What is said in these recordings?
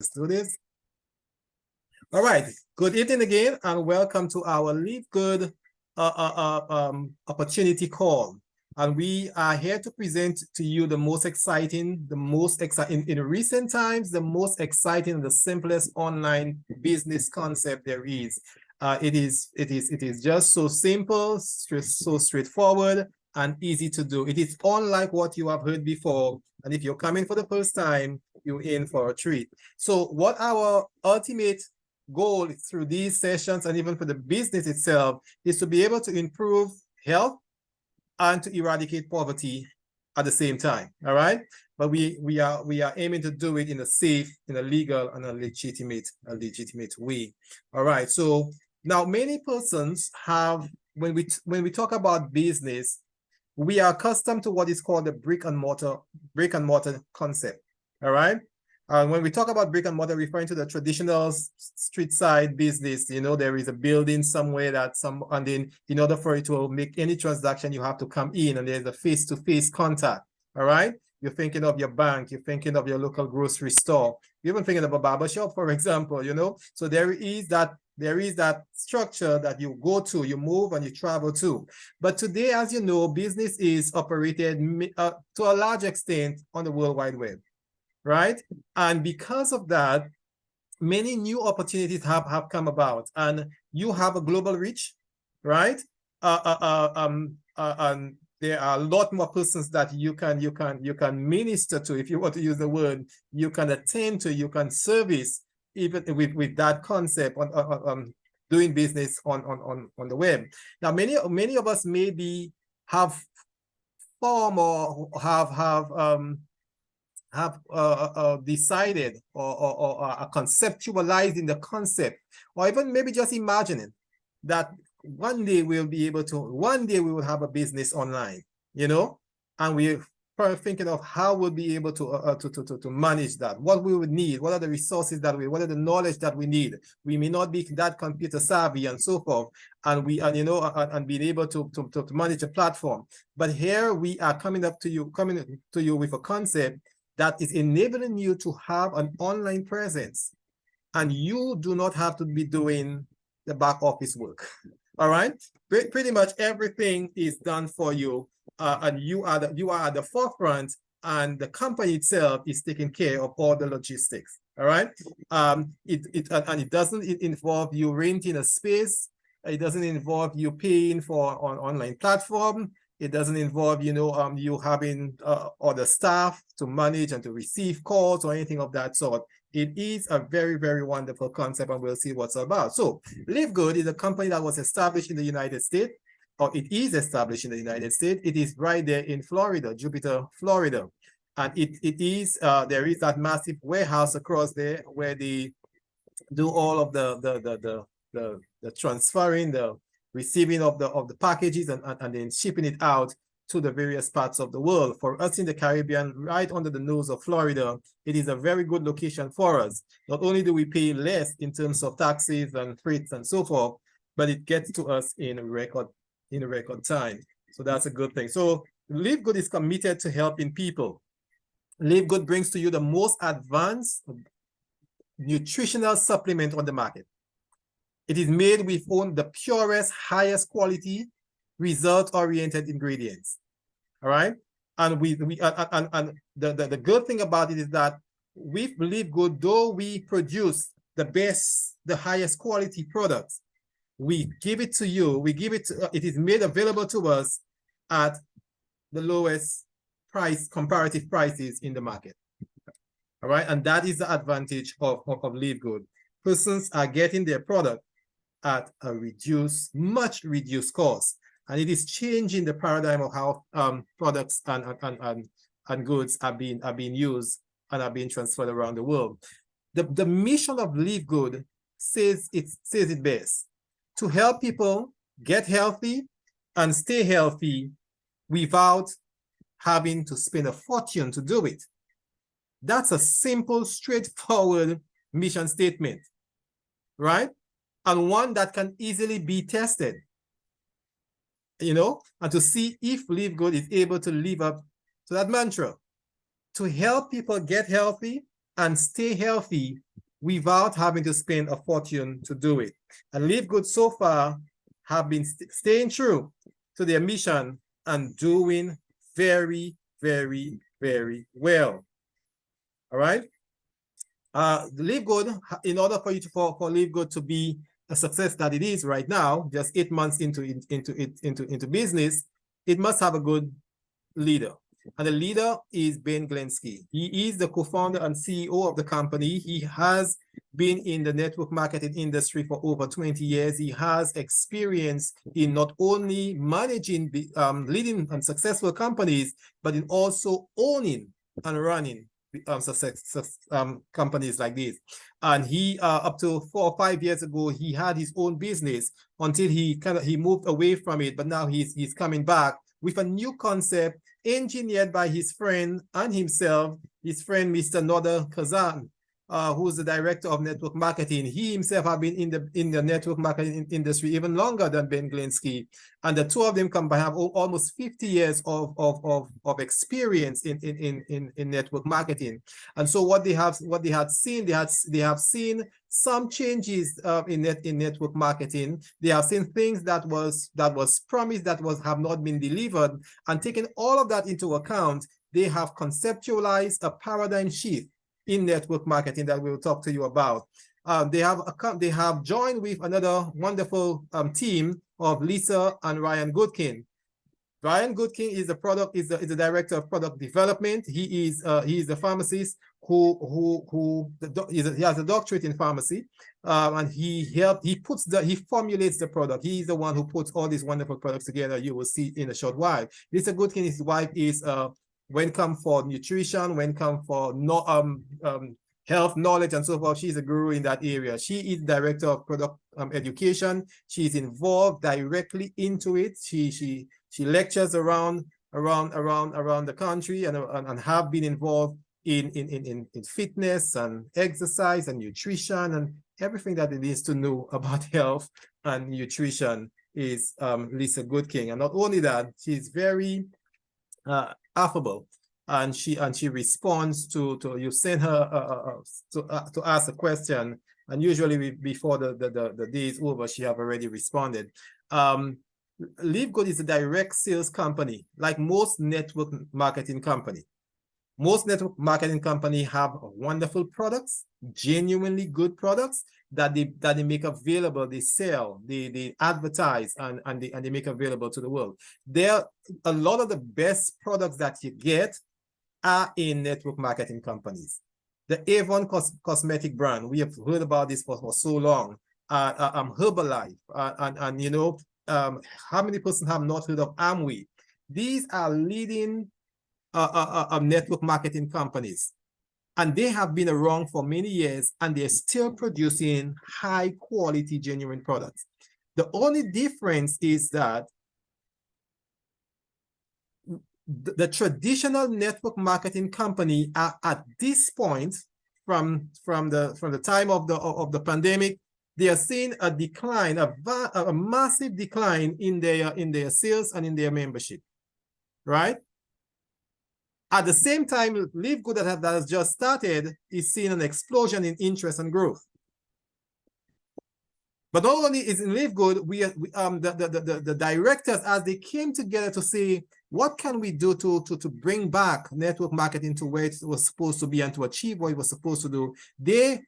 do this. All right. Good evening again, and welcome to our LiveGood opportunity call. And we are here to present to you the most exciting, in recent times, the most exciting, the simplest online business concept there is. It is just so simple, so straightforward, and easy to do. It is unlike what you have heard before. And if you're coming for the first time, you're in for a treat. So what our ultimate goal through these sessions and even for the business itself is to be able to improve health and to eradicate poverty at the same time. All right. But we are aiming to do it in a safe, in a legal, and a legitimate way. All right. So now many persons have, when we talk about business, we are accustomed to what is called the brick and mortar concept. All right. When we talk about brick and mortar, referring to the traditional street side business, you know, there is a building somewhere and then in order for it to make any transaction, you have to come in and there's a face-to-face contact. All right. You're thinking of your bank, you're thinking of your local grocery store, you're even thinking of a barber shop, for example, you know. So there is that structure that you go to, you move and you travel to. But today, as you know, business is operated to a large extent on the World Wide Web. Right? And because of that, many new opportunities have come about, and you have a global reach, right? And there are a lot more persons that you can minister to, if you want to use the word, you can attend to, you can service, even with that concept on doing business on the web. Now, many of us maybe have formed or have decided or are conceptualizing the concept, or even maybe just imagining that one day we will have a business online, you know, and we're thinking of how we'll be able to manage that, what we would need, what are the resources what are the knowledge that we need. We may not be that computer savvy and so forth, and being able to manage a platform. But here we are coming to you with a concept that is enabling you to have an online presence, and you do not have to be doing the back office work. All right, pretty much everything is done for you, and you are at the forefront, and the company itself is taking care of all the logistics. All right, it doesn't involve you renting a space. It doesn't involve you paying for an online platform. It doesn't involve, you having other staff to manage and to receive calls or anything of that sort. It is a very, very wonderful concept, and we'll see what's about. So LiveGood is a company that was established in the United States, or it is established in the United States. It is right there in Florida, Jupiter, Florida. And there is that massive warehouse across there where they do all of the transferring, the receiving of the packages and then shipping it out to the various parts of the world. For us in the Caribbean, right under the nose of Florida, it is a very good location for us. Not only do we pay less in terms of taxes and freights and so forth, but it gets to us in record time. So that's a good thing. So LiveGood is committed to helping people. LiveGood brings to you the most advanced nutritional supplement on the market. It is made with the purest, highest quality, result-oriented ingredients. All right, and the good thing about it is that with LiveGood, though we produce the best, the highest quality products, we give it to you. It is made available to us at the lowest price, comparative prices in the market. All right, and that is the advantage of LiveGood. Persons are getting their product at a much reduced cost, and it is changing the paradigm of how products and goods are being used and are being transferred around the world. The mission of LiveGood says it best: to help people get healthy and stay healthy without having to spend a fortune to do it. That's a simple, straightforward mission statement, right? And one that can easily be tested, and to see if LiveGood is able to live up to that mantra, to help people get healthy and stay healthy without having to spend a fortune to do it. And LiveGood so far have been staying true to their mission and doing very, very, very well. All right. The LiveGood, in order for you to for LiveGood to be a success that it is right now, just 8 months into business, it must have a good leader. And the leader is Ben Glinsky. He is the co-founder and CEO of the company. He has been in the network marketing industry for over 20 years. He has experience in not only managing the leading and successful companies, but in also owning and running companies like this. And he up to 4 or 5 years ago, he had his own business until he moved away from it. But now he's coming back with a new concept engineered by his friend and himself, his friend, Mr. Noda Kazan, who's the director of network marketing. He himself have been in the network marketing industry even longer than Ben Glinsky. And the two of them combined have almost 50 years of experience in network marketing. And so what they have seen, they have seen some changes in network marketing. They have seen things that was promised that have not been delivered, and taking all of that into account, they have conceptualized a paradigm shift in network marketing that we'll talk to you about. They have joined with another wonderful team of Lisa and Ryan Goodkin. Ryan Goodkin is the director of product development. He is a pharmacist who has a doctorate in pharmacy, and he formulates the product. He is the one who puts all these wonderful products together. You will see in a short while. Lisa Goodkin, his wife, is when come for nutrition, when come for health knowledge and so forth, she's a guru in that area. She is director of product education. She's involved directly into it. She lectures around the country and have been involved in fitness and exercise and nutrition and everything that it needs to know about health and nutrition is Lisa Goodkin. And not only that, she's very affable, and she responds to you send her to ask a question, and usually before the day is over, she have already responded. LiveGood is a direct sales company, like most network marketing company. Most network marketing company have wonderful products, genuinely good products that they make available, they sell, they advertise, and they make available to the world. There, a lot of the best products that you get are in network marketing companies. The Avon cosmetic brand, we have heard about this for so long. Herbalife, and you know, how many persons have not heard of Amway? These are leading network marketing companies, and they have been around for many years, and they're still producing high quality, genuine products. The only difference is that the traditional network marketing company are at this point from the time of the pandemic, they are seeing a decline, a massive decline in their sales and in their membership, right? At the same time, LiveGood that has just started is seeing an explosion in interest and growth. But not only is in LiveGood, the directors, as they came together to say, what can we do to bring back network marketing to where it was supposed to be and to achieve what it was supposed to do, they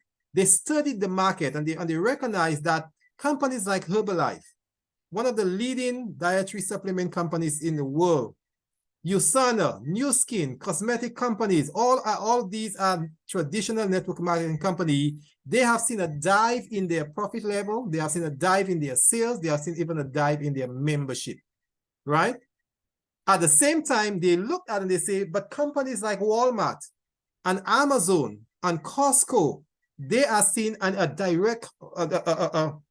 studied the market, and they recognized that companies like Herbalife, one of the leading dietary supplement companies in the world, USANA, New Skin, cosmetic companies, all these are traditional network marketing companies. They have seen a dive in their profit level. They have seen a dive in their sales. They have seen even a dive in their membership, right? At the same time, they look at it and they say, but companies like Walmart and Amazon and Costco, they are seeing a direct, an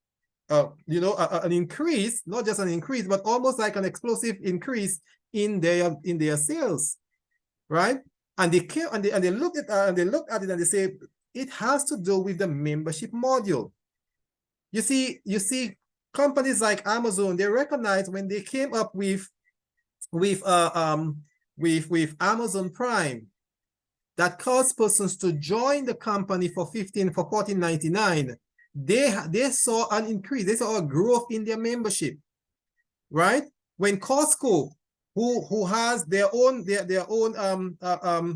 increase, not just an increase, but almost like an explosive increase in their sales, right? And they came and they looked at it and they say it has to do with the membership module. You see, companies like Amazon, they recognize when they came up with Amazon Prime, that caused persons to join the company for $14.99, they saw an increase, they saw a growth in their membership, right? When Costco, who has their own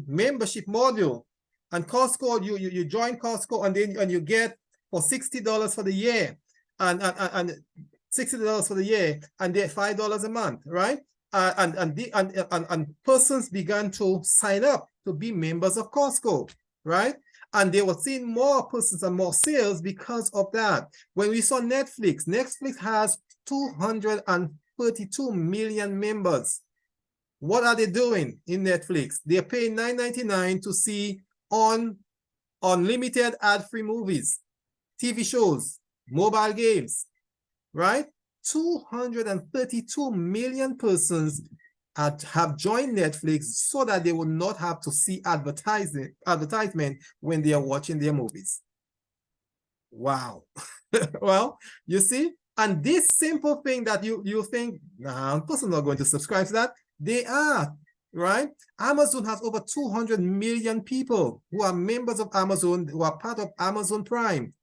membership module, and Costco, you join Costco and then you get for $60 for the year, and $60 for the year, and they're $5 a month, right? And persons began to sign up to be members of Costco, right? And they were seeing more persons and more sales because of that. When we saw Netflix, Netflix has 232 million members. What are they doing in Netflix? They're paying $9.99 to see unlimited ad-free movies, TV shows, mobile games, right? 232 million persons have joined Netflix so that they will not have to see advertisement when they are watching their movies. Wow. Well, you see, and this simple thing that you think, nah, person not going to subscribe to that, they are, right? Amazon has over 200 million people who are members of Amazon, who are part of Amazon Prime,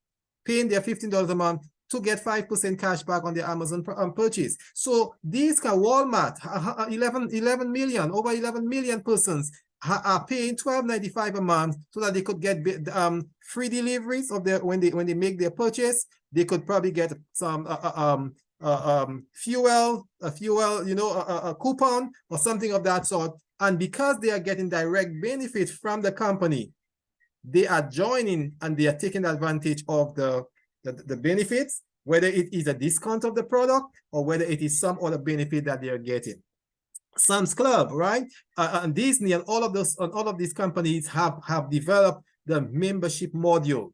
paying their $15 a month to get 5% cash back on their Amazon purchase. So these can Walmart, 11 million, over 11 million persons are paying $12.95 a month so that they could get free deliveries of their when they make their purchase. They could probably get some fuel, a coupon or something of that sort. And because they are getting direct benefit from the company, they are joining and they are taking advantage of the benefits, whether it is a discount of the product or whether it is some other benefit that they are getting. Sam's Club, right? And Disney and all of these companies have developed the membership module.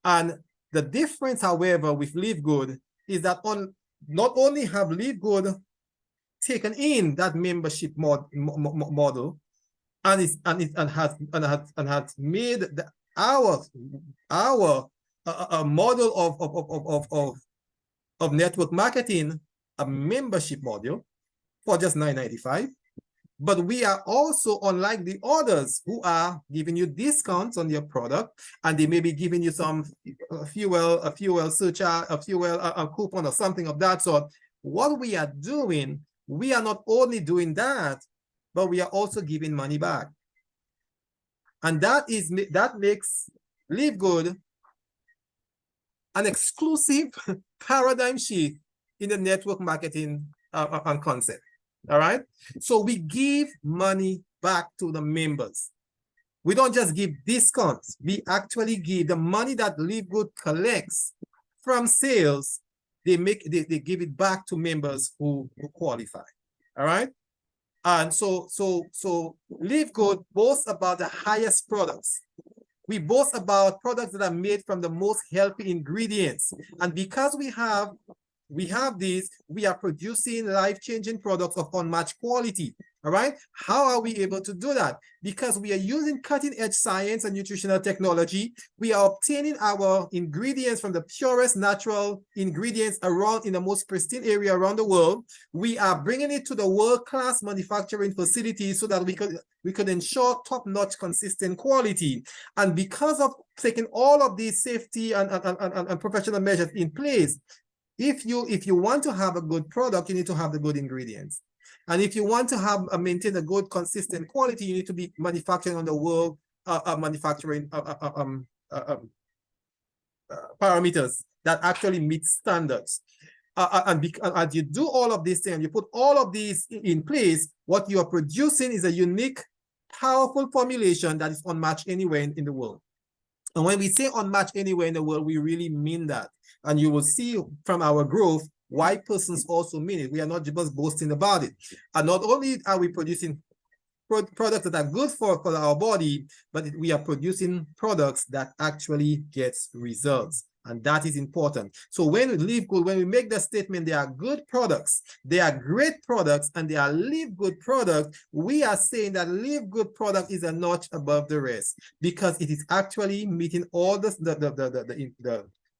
And the difference, however, with LiveGood is that not only have LiveGood taken in that membership model and has made our model of network marketing a membership module for just $9.95. But we are also, unlike the others who are giving you discounts on your product, and they may be giving you some fuel surcharge, a coupon or something of that sort. What we are doing, we are not only doing that, but we are also giving money back. And that makes LiveGood an exclusive paradigm shift in the network marketing concept. All right. So we give money back to the members. We don't just give discounts. We actually give the money that LiveGood collects from sales. They give it back to members who qualify. All right. And so LiveGood boasts about the highest products. We boast about products that are made from the most healthy ingredients. And because we have these, we are producing life-changing products of unmatched quality. All right. How are we able to do that? Because we are using cutting-edge science and nutritional technology. We are obtaining our ingredients from the purest natural ingredients around in the most pristine area around the world. We are bringing it to the world-class manufacturing facilities so that we could ensure top-notch, consistent quality. And because of taking all of these safety and professional measures in place, if you want to have a good product, you need to have the good ingredients. And if you want to maintain a good, consistent quality, you need to be manufacturing on the world manufacturing parameters that actually meet standards. And as you do all of these things, you put all of these in place, what you are producing is a unique, powerful formulation that is unmatched anywhere in the world. And when we say unmatched anywhere in the world, we really mean that. And you will see from our growth why persons also mean it. We are not just boasting about it. And not only are we producing products that are good for our body, but we are producing products that actually get results. And that is important. So when we make the statement, they are good products, they are great products, and they are LiveGood products, we are saying that LiveGood product is a notch above the rest because it is actually meeting all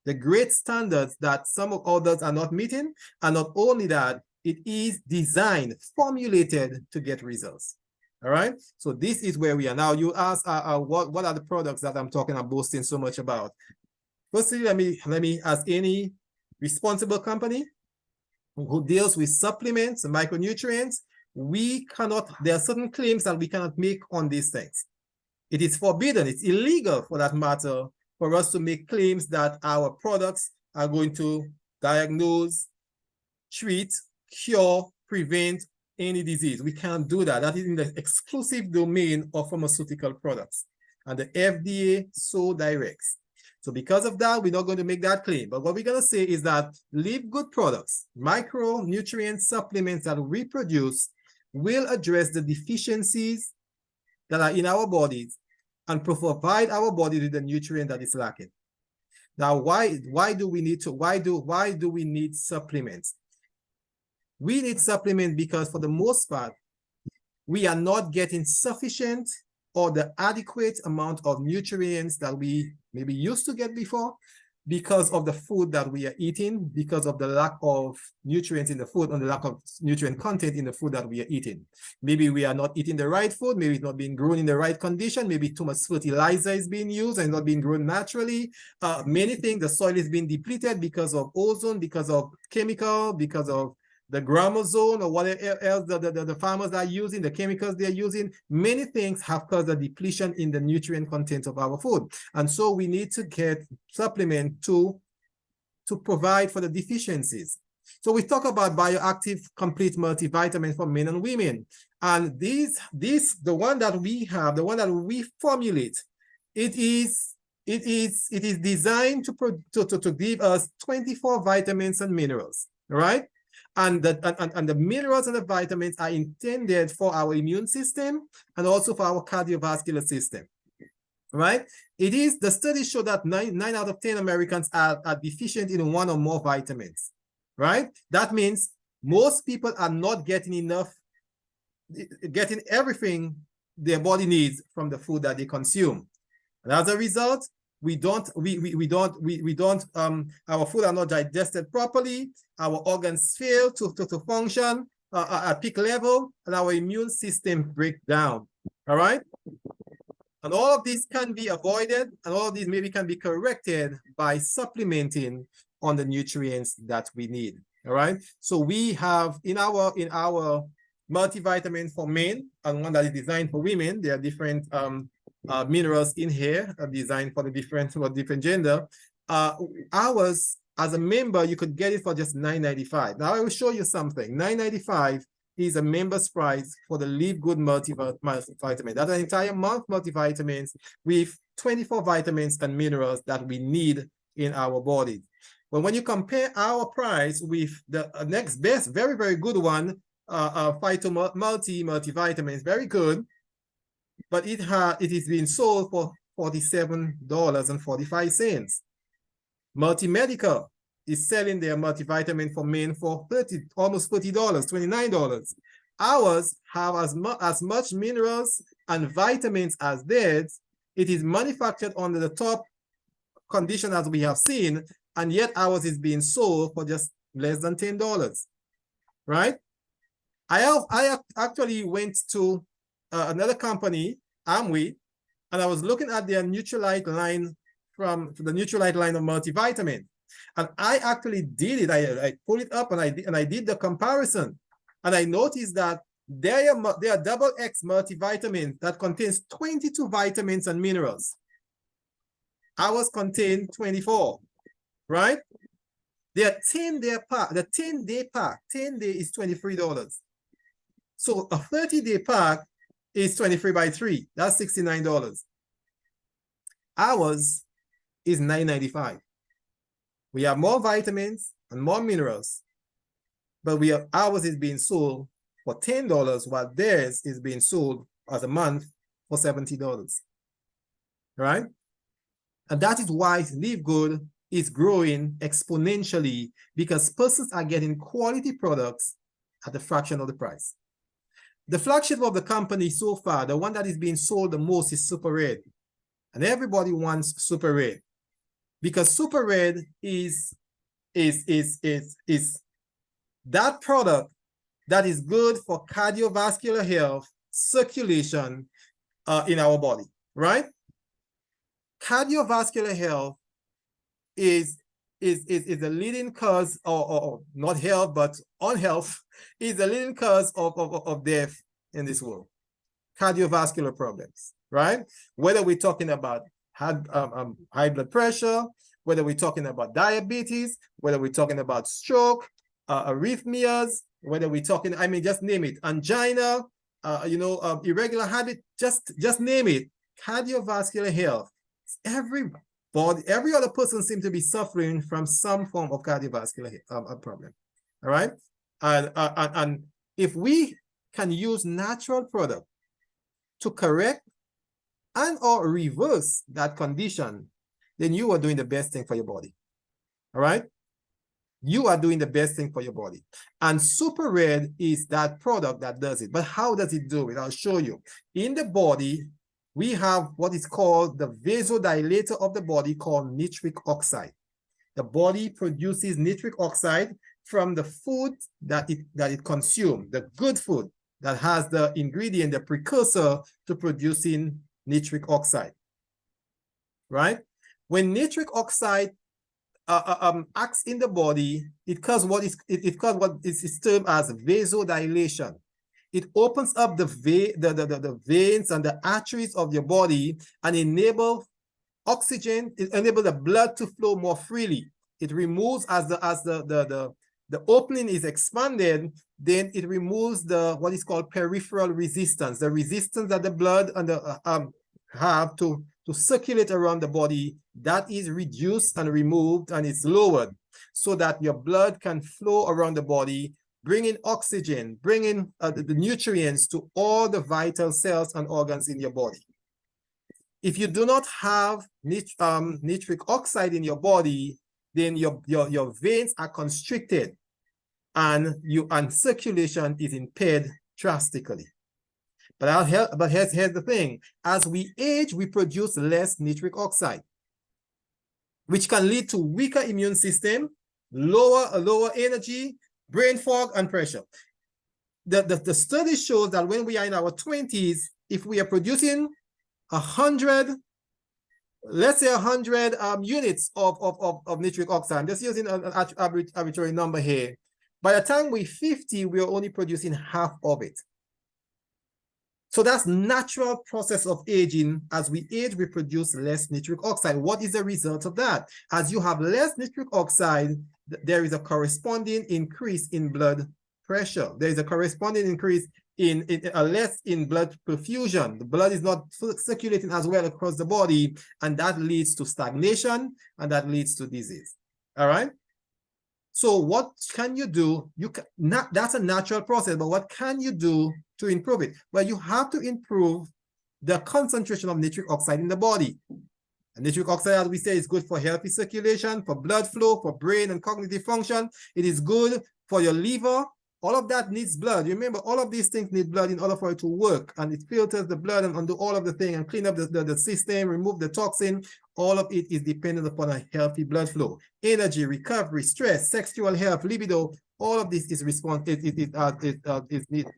the great standards that some of others are not meeting. And not only that, it is designed, formulated to get results. All right. So this is where we are now. You ask, what are the products that I'm talking about, boasting so much about? Firstly, let me ask any responsible company who deals with supplements and micronutrients. There are certain claims that we cannot make on these things. It is forbidden, it's illegal for that matter, for us to make claims that our products are going to diagnose, treat, cure, prevent any disease. We can't do that. That is in the exclusive domain of pharmaceutical products. And the FDA so directs. So because of that, we're not going to make that claim. But what we're going to say is that LiveGood products, micronutrient supplements that we produce, will address the deficiencies that are in our bodies and provide our body with the nutrient that is lacking. Now, why do we need supplements? We need supplements because for the most part, we are not getting sufficient or the adequate amount of nutrients that we maybe used to get before because of the food that we are eating, because of the lack of nutrients in the food and the lack of nutrient content in the food that we are eating. Maybe we are not eating the right food, maybe it's not being grown in the right condition, maybe too much fertilizer is being used and not being grown naturally. Many things, the soil is being depleted because of ozone, because of chemical, because of the chromosome or whatever else the farmers are using, the chemicals they're using. Many things have caused a depletion in the nutrient content of our food. And so we need to get supplement to provide for the deficiencies. So we talk about bioactive complete multivitamin for men and women. And the one that we have, the one that we formulate, it is designed to give us 24 vitamins and minerals, right? And the minerals and the vitamins are intended for our immune system and also for our cardiovascular system, right? The studies show that 9 out of 10 Americans are deficient in one or more vitamins, right? That means most people are not getting everything their body needs from the food that they consume. And as a result, our food are not digested properly, our organs fail to function at peak level, and our immune system breaks down, all right? And all of these can be avoided, and all of these maybe can be corrected by supplementing on the nutrients that we need, all right? So we have in our multivitamin for men and one that is designed for women, there are different minerals in here designed for the different gender. Ours, as a member, you could get it for just $9.95. Now I will show you something. $9.95 is a member's price for the LiveGood multivitamin. That's an entire month multivitamins with 24 vitamins and minerals that we need in our body. But when you compare our price with the next best, very, very good one, Phyto multivitamins, very good, but it is being sold for $47.45. Multimedical is selling their multivitamin for men for almost $30, $29. Ours have as much minerals and vitamins as theirs. It is manufactured under the top condition as we have seen, and yet ours is being sold for just less than $10, right? I actually went to another company, Amway, and I was looking at their Neutralite line from the Neutralite line of multivitamin. And I actually did it. I pulled it up and I did the comparison. And I noticed that their double X multivitamin that contains 22 vitamins and minerals. Ours contain 24, right? Their 10-day pack, the 10-day pack, 10 day is $23. So a 30-day pack is 23 by 3. That's $69. Ours is $9.95. We have more vitamins and more minerals, but ours is being sold for $10, while theirs is being sold as a month for $70. Right? And that is why LiveGood is growing exponentially, because persons are getting quality products at a fraction of the price. The flagship of the company so far, the one that is being sold the most, is Super Red. And everybody wants Super Red because Super Red is that product that is good for cardiovascular health circulation in our body, right? Cardiovascular health is the leading cause, or not health, but unhealth, is the leading cause of death in this world. Cardiovascular problems, right? Whether we're talking about high blood pressure, whether we're talking about diabetes, whether we're talking about stroke, arrhythmias, whether we're talking, I mean, just name it, angina, irregular habit, just name it. Cardiovascular health. Every other person seems to be suffering from some form of cardiovascular problem. All right, and if we can use natural product to correct and or reverse that condition, then you are doing the best thing for your body. All right, you are doing the best thing for your body. And Super Red is that product that does it. But how does it do it? I'll show you. In the body, we have what is called the vasodilator of the body, called nitric oxide. The body produces nitric oxide from the food that it consumes, the good food that has the ingredient, the precursor to producing nitric oxide, right? When nitric oxide acts in the body, it causes what is termed as vasodilation. It opens up the veins and the arteries of your body and enable oxygen, it enables the blood to flow more freely. It removes, as the opening is expanded, then it removes what is called peripheral resistance, the resistance that the blood and the have to circulate around the body. That is reduced and removed, and it's lowered so that your blood can flow around the body, bringing oxygen, bringing the nutrients to all the vital cells and organs in your body. If you do not have nitric oxide in your body, then your veins are constricted and circulation is impaired drastically. But here's the thing. As we age, we produce less nitric oxide, which can lead to weaker immune system, lower energy, brain fog, and pressure. The study shows that when we are in our 20s, if we are producing 100, let's say 100 units of nitric oxide, I'm just using an arbitrary number here. By the time we're 50, we are only producing half of it. So that's natural process of aging. As we age, we produce less nitric oxide. What is the result of that? As you have less nitric oxide, there is a corresponding increase in blood pressure. There is a corresponding increase in less in blood perfusion. The blood is not circulating as well across the body, and that leads to stagnation, and that leads to disease. All right. So what can you do? That's a natural process, but what can you do to improve it? Well, you have to improve the concentration of nitric oxide in the body. And nitric oxide, as we say, is good for healthy circulation, for blood flow, for brain and cognitive function. It is good for your liver. All of that needs blood. Remember, all of these things need blood in order for it to work. And it filters the blood and do all of the thing and clean up the system, remove the toxin. All of it is dependent upon a healthy blood flow. Energy, recovery, stress, sexual health, libido, all of this is needed.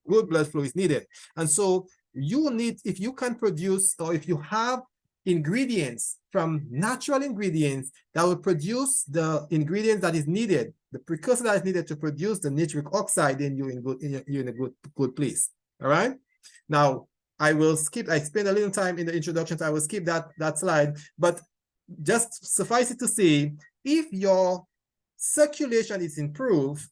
Good blood flow is needed. And so you need, if you can produce, or if you have ingredients from natural ingredients that will produce the ingredients that is needed, the precursor that is needed to produce the nitric oxide, then you're in a good place. All right. Now I will skip. I spent a little time in the introduction, so I will skip that slide. But just suffice it to say, if your circulation is improved,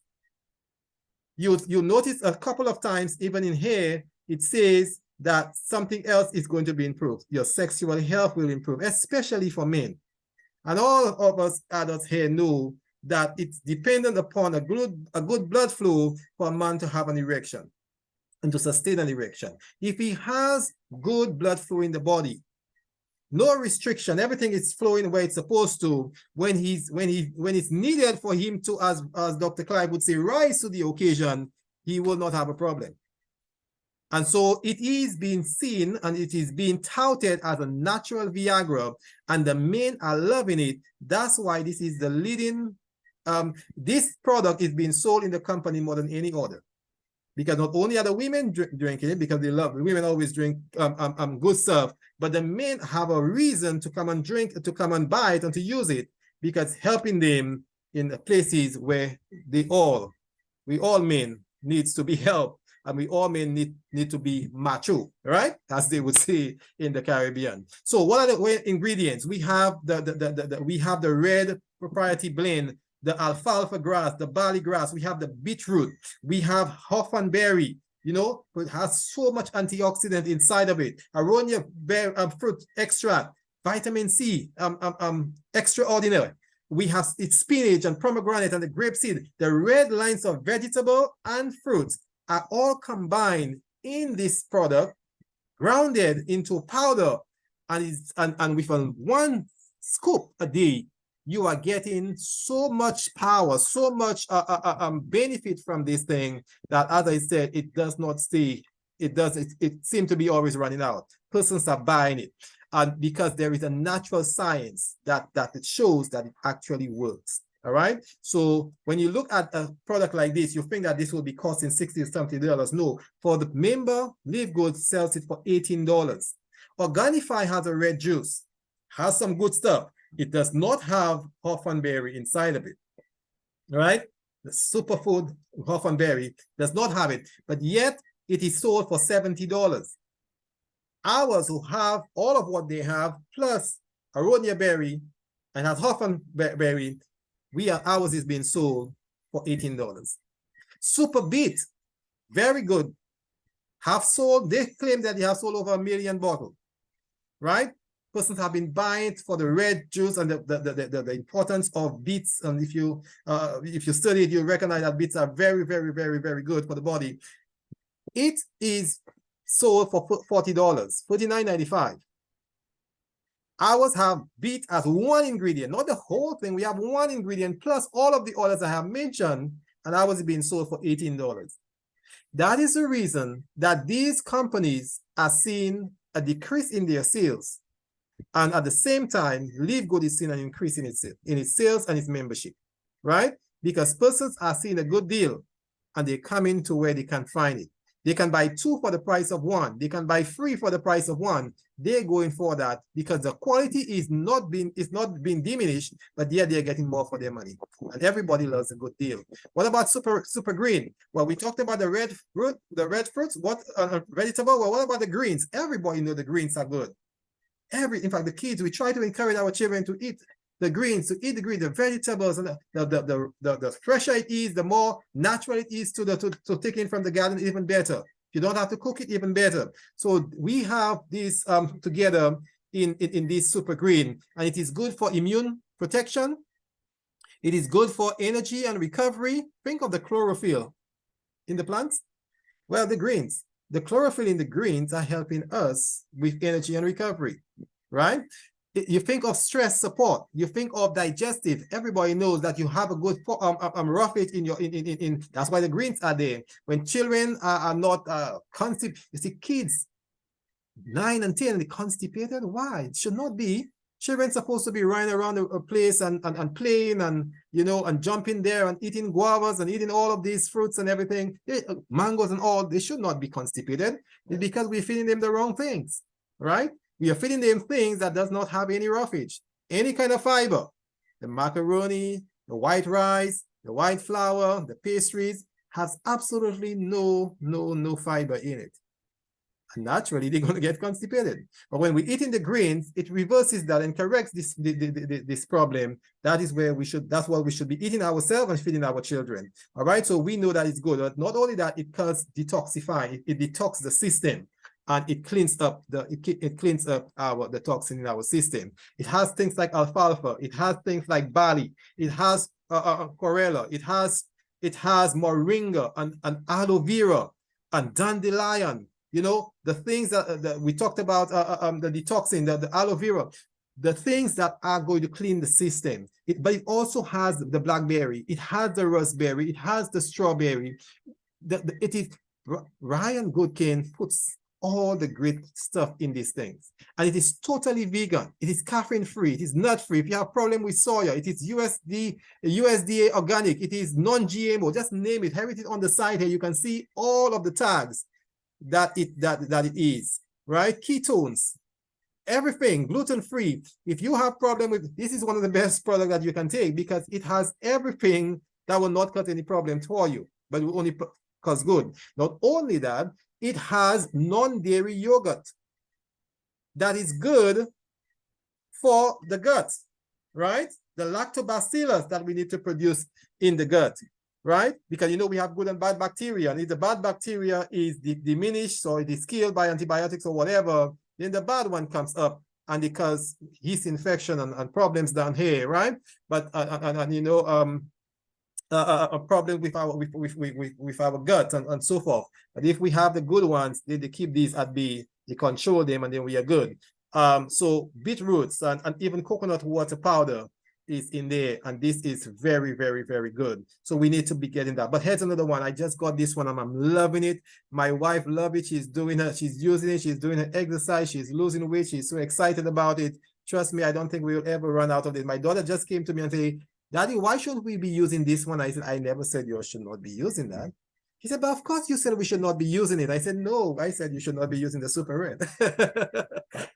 you notice a couple of times, even in here, it says that something else is going to be improved. Your sexual health will improve, especially for men. And all of us adults here know that it's dependent upon a good blood flow for a man to have an erection and to sustain an erection. If he has good blood flow in the body, no restriction, everything is flowing where it's supposed to, when it's needed for him to, as Dr. Clive would say, rise to the occasion, he will not have a problem. And so it is being seen and it is being touted as a natural Viagra, and the men are loving it. That's why this is the leading, this product is being sold in the company more than any other, because not only are the women drinking it because they love, the women always drink good stuff, but the men have a reason to come and drink, to come and buy it and to use it, because helping them in the places where we all men needs to be helped, and we all men need to be macho, right? As they would say in the Caribbean. So what are the ingredients? We have the red propriety blend, the alfalfa grass, the barley grass, we have the beetroot, we have hawthornberry, you know, it has so much antioxidant inside of it, aronia fruit extract, vitamin C, extraordinary. We have its spinach and pomegranate and the grapeseed. The red lines of vegetable and fruits are all combined in this product, grounded into powder, and with one scoop a day, you are getting so much power, so much benefit from this thing that, as I said, it does not stay. It seems to be always running out. Persons are buying it. And because there is a natural science that it shows that it actually works. All right. So when you look at a product like this, you think that this will be costing $60 to $70. No, for the member, LiveGood sells it for $18. Organifi has a red juice, has some good stuff. It does not have hawthornberry inside of it. All right. The superfood hawthornberry does not have it, but yet it is sold for $70. Ours, who have all of what they have, plus aronia berry and has hawthornberry, ours is being sold for $18. Super beet, very good. They claim that they have sold over 1 million bottles, right? Persons have been buying it for the red juice and the importance of beets. And if you study it, you recognize that beets are very, very, very, very good for the body. It is sold for $40, $49.95. Ours have beet as one ingredient, not the whole thing. We have one ingredient plus all of the others I have mentioned, and ours is being sold for $18. That is the reason that these companies are seeing a decrease in their sales. And at the same time, LiveGood is seeing an increase in its sales and its membership, right? Because persons are seeing a good deal and they come into where they can find it. They can buy 2 for the price of 1. They can buy 3 for the price of 1. They're going for that because the quality is not being diminished, but yet they're getting more for their money. And everybody loves a good deal. What about super green? Well, we talked about the red fruits. What vegetable? Well, what about the greens? Everybody knows the greens are good. In fact, the kids, we try to encourage our children to eat the greens, the vegetables, and the fresher it is, the more natural it is to take in from the garden, even better. You don't have to cook it, even better. So we have this together in this super green, and it is good for immune protection. It is good for energy and recovery. Think of the chlorophyll in the plants. Well, the greens. The chlorophyll in the greens are helping us with energy and recovery, right? You think of stress support, you think of digestive. Everybody knows that you have a good roughage in that's why the greens are there. When children are not constipated, you see kids 9 and 10 and constipated. Why? It should not be. Children supposed to be running around a place and playing and and jumping there and eating guavas and eating all of these fruits and everything, mangoes and all. They should not be constipated. It's because we're feeding them the wrong things, right? We are feeding them things that does not have any roughage, any kind of fiber. The macaroni, the white rice, the white flour, the pastries has absolutely no fiber in it. And naturally, they're going to get constipated. But when we eat in the greens, it reverses that and corrects this problem. That is where that's what we should be eating ourselves and feeding our children. All right. So we know that it's good. But not only that, it does detoxify. It detox the system. And it cleans up the toxin in our system. It has things like alfalfa. It has things like barley. It has chlorella. It has moringa and aloe vera and dandelion. The things that we talked about, the detoxin, the aloe vera, the things that are going to clean the system. But it also has the blackberry. It has the raspberry. It has the strawberry. Ryan Goodkin puts all the great stuff in these things. And it is totally vegan. It is caffeine free. It is nut free. If you have a problem with soya, it is USDA organic. It is non-GMO. Just name it. Everything on the side here. You can see all of the tags that it is, right? Ketones, everything, gluten free. If you have problem with this, is one of the best products that you can take because it has everything that will not cause any problem for you, but will only cause good. Not only that, it has non-dairy yogurt that is good for the gut, right? The lactobacillus that we need to produce in the gut, right? Because we have good and bad bacteria, and if the bad bacteria is diminished or it is killed by antibiotics or whatever, then the bad one comes up, and it causes yeast infection and problems down here, right? But a problem with our gut and so forth. But if we have the good ones, they keep these at bay, they control them, and then we are good. So beetroots and even coconut water powder is in there, and this is very, very, very good. So we need to be getting that. But here's another one. I just got this one and I'm loving it. My wife loves it. She's using it, she's doing her exercise, she's losing weight, she's so excited about it. Trust me, I don't think we will ever run out of it. My daughter just came to me and said, Daddy, why shouldn't we be using this one? I said, I never said you should not be using that. He said, but of course you said we should not be using it. I said, no, I said you should not be using the super red.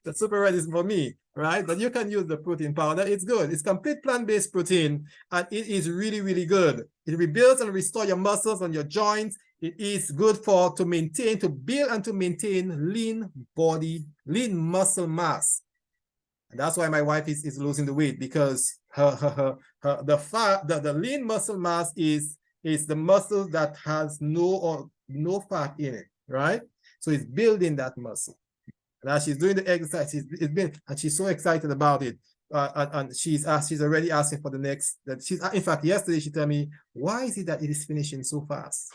The super red is for me, right? But you can use the protein powder. It's good. It's complete plant-based protein, and it is really, really good. It rebuilds and restores your muscles and your joints. It is good to build and to maintain lean muscle mass. And that's why my wife is losing the weight, because the lean muscle mass is the muscle that has no fat in it, right? So it's building that muscle. And as she's doing the exercise, and she's so excited about it. And she's already asking for the next. In fact, yesterday she told me, why is it that it is finishing so fast?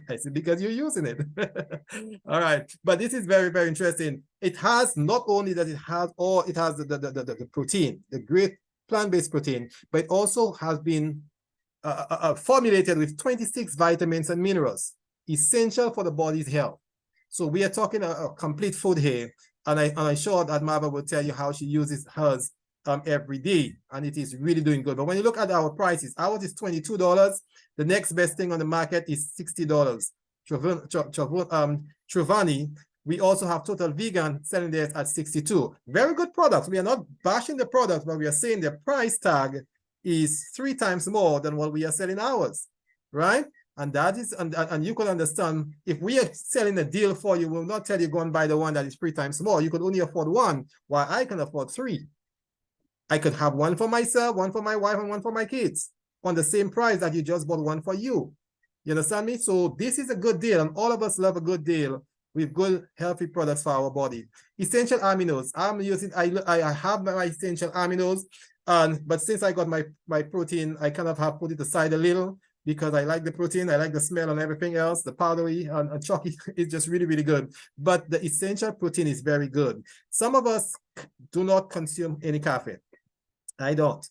I said, because you're using it. All right, but this is very, very interesting. It has not only that it has the protein, the great plant-based protein, but it also has been formulated with 26 vitamins and minerals, essential for the body's health. So we are talking a complete food here, and I'm sure that Marva will tell you how she uses hers every day, and it is really doing good. But when you look at our prices, ours is $22. The next best thing on the market is $60. Truvani, we also have Total Vegan selling theirs at $62. Very good products. We are not bashing the products, but we are saying the price tag is 3 times more than what we are selling ours, right? And that is, and you can understand, if we are selling a deal for you, we'll not tell you go and buy the one that is 3 times more. You could only afford one, while I can afford 3. I could have one for myself, one for my wife, and one for my kids on the same price that you just bought one for you. You understand me? So this is a good deal, and all of us love a good deal with good, healthy products for our body. Essential aminos. I have my essential aminos, but since I got my protein, I kind of have put it aside a little because I like the protein, I like the smell and everything else. The powdery and chalky is just really, really good. But the essential protein is very good. Some of us do not consume any caffeine. I don't.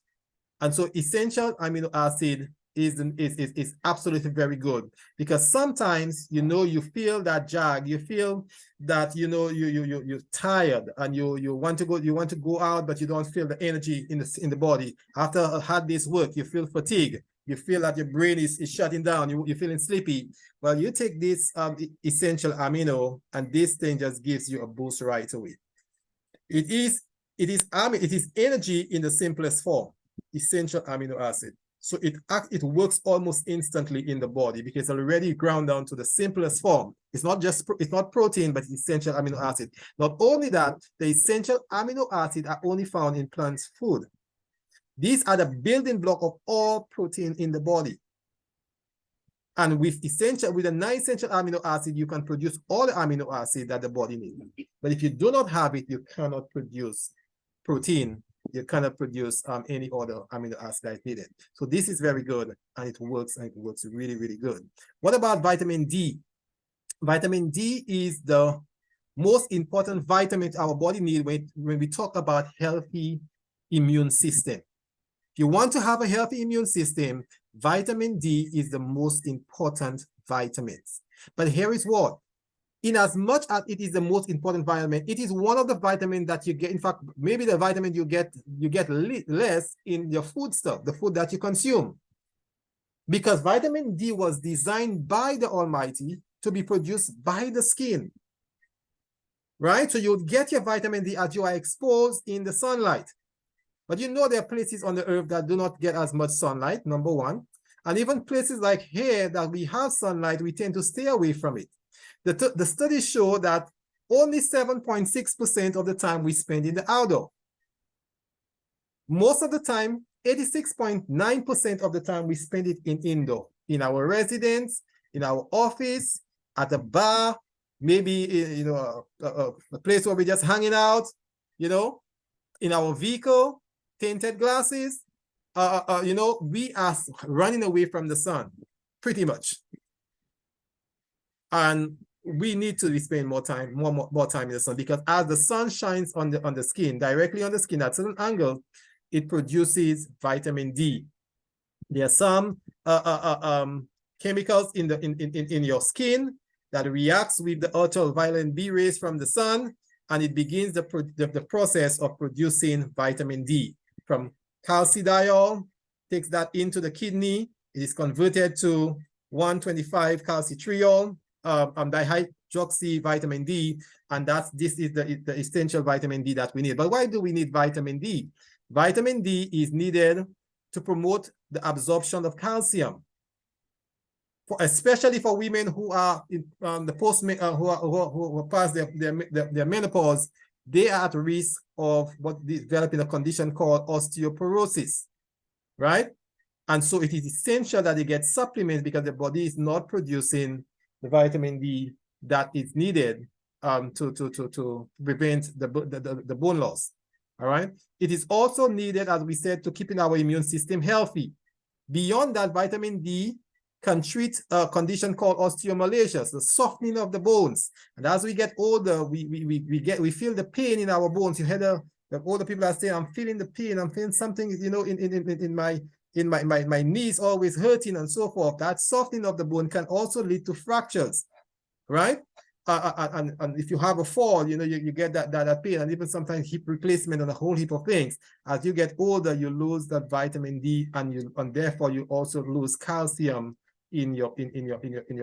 And so essential amino acid is absolutely very good, because sometimes you feel that jag, you feel that you're tired and you want to go out, but you don't feel the energy in the body. After a hard day's work, you feel fatigue, you feel that your brain is shutting down, you're feeling sleepy. Well, you take this essential amino, and this thing just gives you a boost right away. It is energy in the simplest form, essential amino acid. So it works almost instantly in the body because it's already ground down to the simplest form. It's not protein, but it's essential amino acid. Not only that, the essential amino acid are only found in plants' food. These are the building block of all protein in the body. And with a non-essential amino acid, you can produce all the amino acid that the body needs. But if you do not have it, you cannot produce protein. You cannot produce any other amino acid that is needed. So this is very good, and it works really, really good. What about vitamin D? Vitamin D is the most important vitamin our body needs when we talk about healthy immune system. If you want to have a healthy immune system, vitamin D is the most important vitamins. But here is what. in as much as it is the most important vitamin, it is one of the vitamins that you get. In fact, maybe the vitamin you get less in your food stuff, the food that you consume. Because vitamin D was designed by the Almighty to be produced by the skin. Right? So you get your vitamin D as you are exposed in the sunlight. But you know there are places on the earth that do not get as much sunlight, number one. And even places like here that we have sunlight, we tend to stay away from it. The studies show that only 7.6% of the time we spend in the outdoor. Most of the time, 86.9% of the time we spend it in indoor, in our residence, in our office, at a bar, maybe a place where we're just hanging out, in our vehicle, tinted glasses. We are running away from the sun, pretty much. And we need to spend more time in the sun, because as the sun shines on the skin, directly on the skin at certain angle, it produces vitamin D. There are some chemicals in your skin that reacts with the ultraviolet B rays from the sun, and it begins the process of producing vitamin D. From calcidiol, takes that into the kidney, it is converted to 125 calcitriol, dihydroxy vitamin D, and this is the essential vitamin D that we need. But why do we need vitamin D? Vitamin D is needed to promote the absorption of calcium, especially for women who are in the who past their menopause. They are at risk of developing a condition called osteoporosis, right? And so it is essential that they get supplements, because the body is not producing the vitamin D that is needed to prevent the bone loss. All right. It is also needed, as we said, to keeping our immune system healthy. Beyond that, vitamin D can treat a condition called osteomalacia, the softening of the bones. And as we get older, we feel the pain in our bones. You hear the older people are saying, "I'm feeling the pain. I'm feeling something, in my knees always hurting," and so forth. That softening of the bone can also lead to fractures, right? And if you have a fall, you get that pain, and even sometimes hip replacement and a whole heap of things. As you get older, you lose that vitamin D, and therefore you also lose calcium in your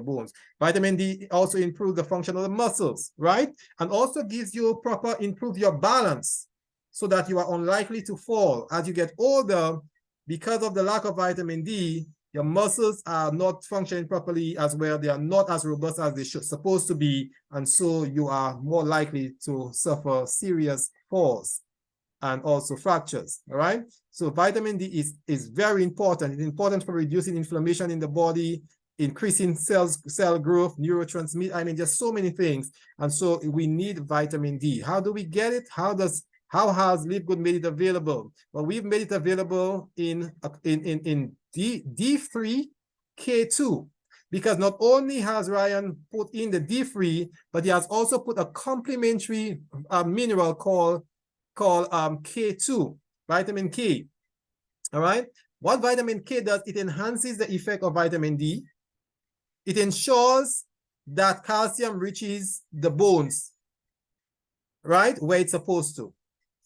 bones. Vitamin D also improves the function of the muscles, right? And also gives you improve your balance, so that you are unlikely to fall. As you get older, because of the lack of vitamin D, your muscles are not functioning properly as well. They are not as robust as they supposed to be. And so you are more likely to suffer serious falls and also fractures, all right? So vitamin D is very important. It's important for reducing inflammation in the body, increasing cell growth, neurotransmitter, just so many things. And so we need vitamin D. How do we get it? How has LiveGood made it available? Well, we've made it available in D3 K2, because not only has Ryan put in the D3, but he has also put a complementary mineral called K2, vitamin K. All right. What vitamin K does, it enhances the effect of vitamin D. It ensures that calcium reaches the bones, right, where it's supposed to.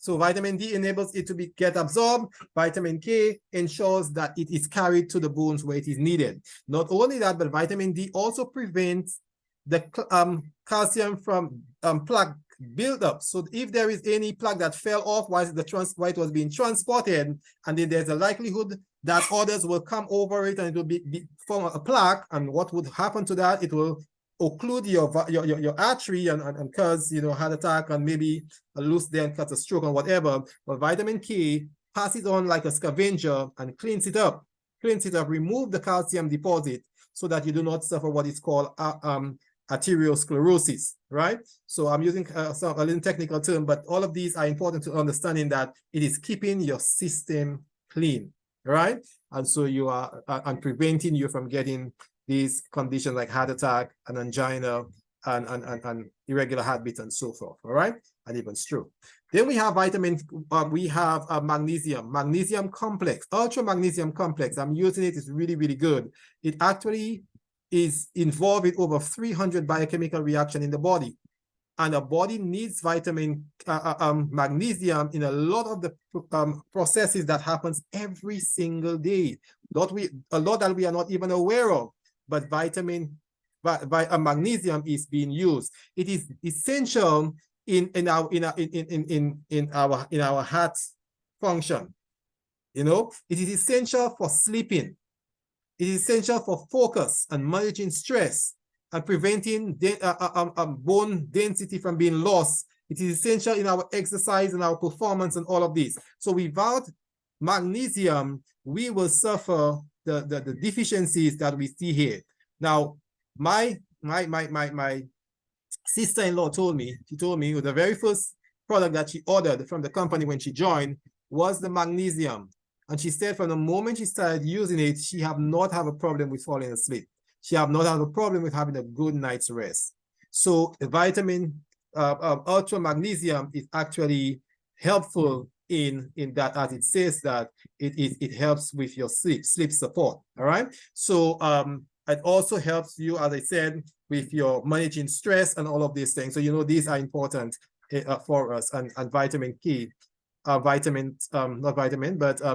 So vitamin D enables it to get absorbed. Vitamin K ensures that it is carried to the bones where it is needed. Not only that, but vitamin D also prevents the calcium from plaque buildup. So if there is any plaque that fell off while it was being transported, and then there's a likelihood that others will come over it and it will form a plaque, and what would happen to that? It will occlude your artery and cause heart attack, and maybe a loose then cause a stroke or whatever. But vitamin K passes on like a scavenger and cleans it up, remove the calcium deposit, so that you do not suffer what is called arteriosclerosis, right? So I'm using a little technical term, but all of these are important to understanding that it is keeping your system clean, right? And so you are and preventing you from getting these conditions like heart attack and angina and irregular heartbeats and so forth, all right? And even stroke. Then we have magnesium complex, ultra magnesium complex. I'm using it, it's really, really good. It actually is involved in over 300 biochemical reactions in the body. And the body needs magnesium in a lot of the processes that happens every single day. A lot that we are not even aware of, but magnesium is being used. It is essential in our heart function. You know, it is essential for sleeping. It is essential for focus and managing stress and preventing bone density from being lost. It is essential in our exercise and our performance and all of this. So without magnesium, we will suffer the deficiencies that we see here. Now, my sister-in-law told me the very first product that she ordered from the company when she joined was the magnesium. And she said from the moment she started using it, she have not had a problem with falling asleep. She have not had a problem with having a good night's rest. So the vitamin ultra magnesium is actually helpful in that, as it says that it helps with your sleep support. All right. So it also helps you, as I said, with your managing stress and all of these things. So, you know, these are important for us, and vitamin K.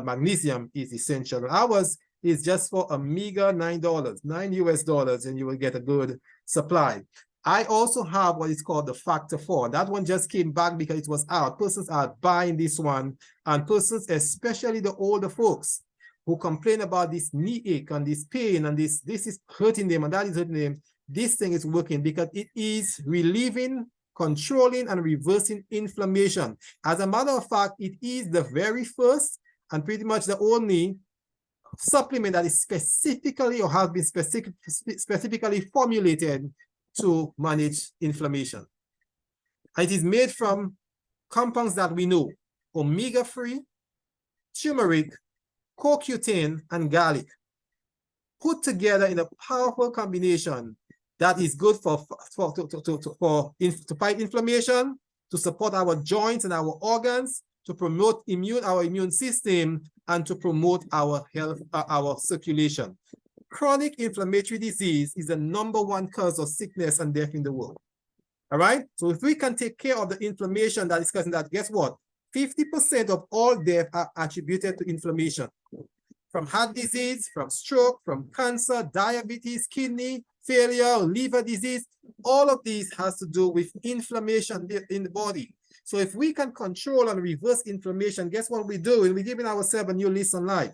Magnesium is essential. Ours is just for a meager $9 US, and you will get a good supply. I also have what is called the Factor 4. That one just came back because it was out. Persons are buying this one, and persons, especially the older folks, who complain about this knee ache and this pain and this is hurting them and that is hurting them. This thing is working because it is relieving, controlling, and reversing inflammation. As a matter of fact, it is the very first and pretty much the only supplement that is specifically or has been specifically formulated to manage inflammation. And it is made from compounds that we know: omega-3, turmeric, CoQ10, and garlic, put together in a powerful combination that is good to fight inflammation, to support our joints and our organs, to promote our immune system, and to promote our health, our circulation. Chronic inflammatory disease is the #1 cause of sickness and death in the world. All right. So if we can take care of the inflammation that is causing that, guess what? 50% of all death are attributed to inflammation. From heart disease, from stroke, from cancer, diabetes, kidney failure, liver disease, all of these has to do with inflammation in the body. So if we can control and reverse inflammation, guess what we're doing? We're giving ourselves a new lease on life.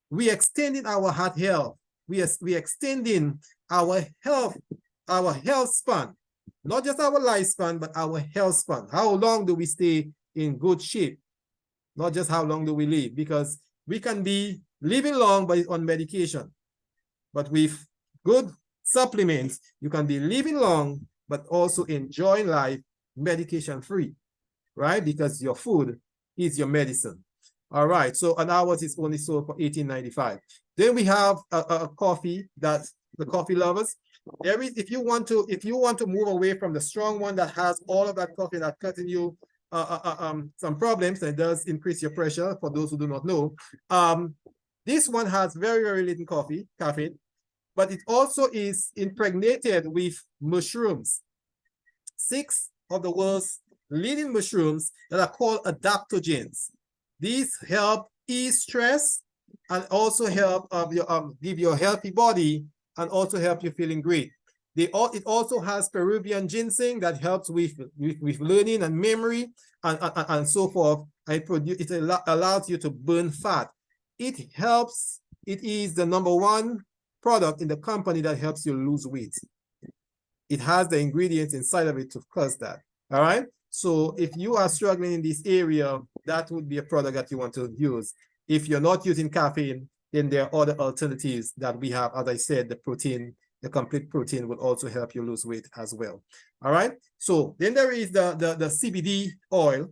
We're extending our heart health. We're extending our health span. Not just our lifespan, but our health span. How long do we stay in good shape? Not just how long do we live, because we can be living long but on medication. But with good supplements, you can be living long but also enjoying life medication free, right? Because your food is your medicine. All right, so an ours is only sold for $18.95. Then we have a coffee, that's the coffee lovers. There is, if you want to move away from the strong one that has all of that coffee that's causing you some problems, and it does increase your pressure, for those who do not know. This one has very, very little caffeine, but it also is impregnated with mushrooms. 6 of the world's leading mushrooms that are called adaptogens. These help ease stress and also help give you a healthy body and also help you feeling great. It also has Peruvian ginseng that helps with learning and memory and so forth. It allows you to burn fat. It is the #1 product in the company that helps you lose weight. It has the ingredients inside of it to cause that. All right. So if you are struggling in this area, that would be a product that you want to use. If you're not using caffeine, then there are other alternatives that we have. As I said, the protein, the complete protein will also help you lose weight as well. All right. So then there is the CBD oil,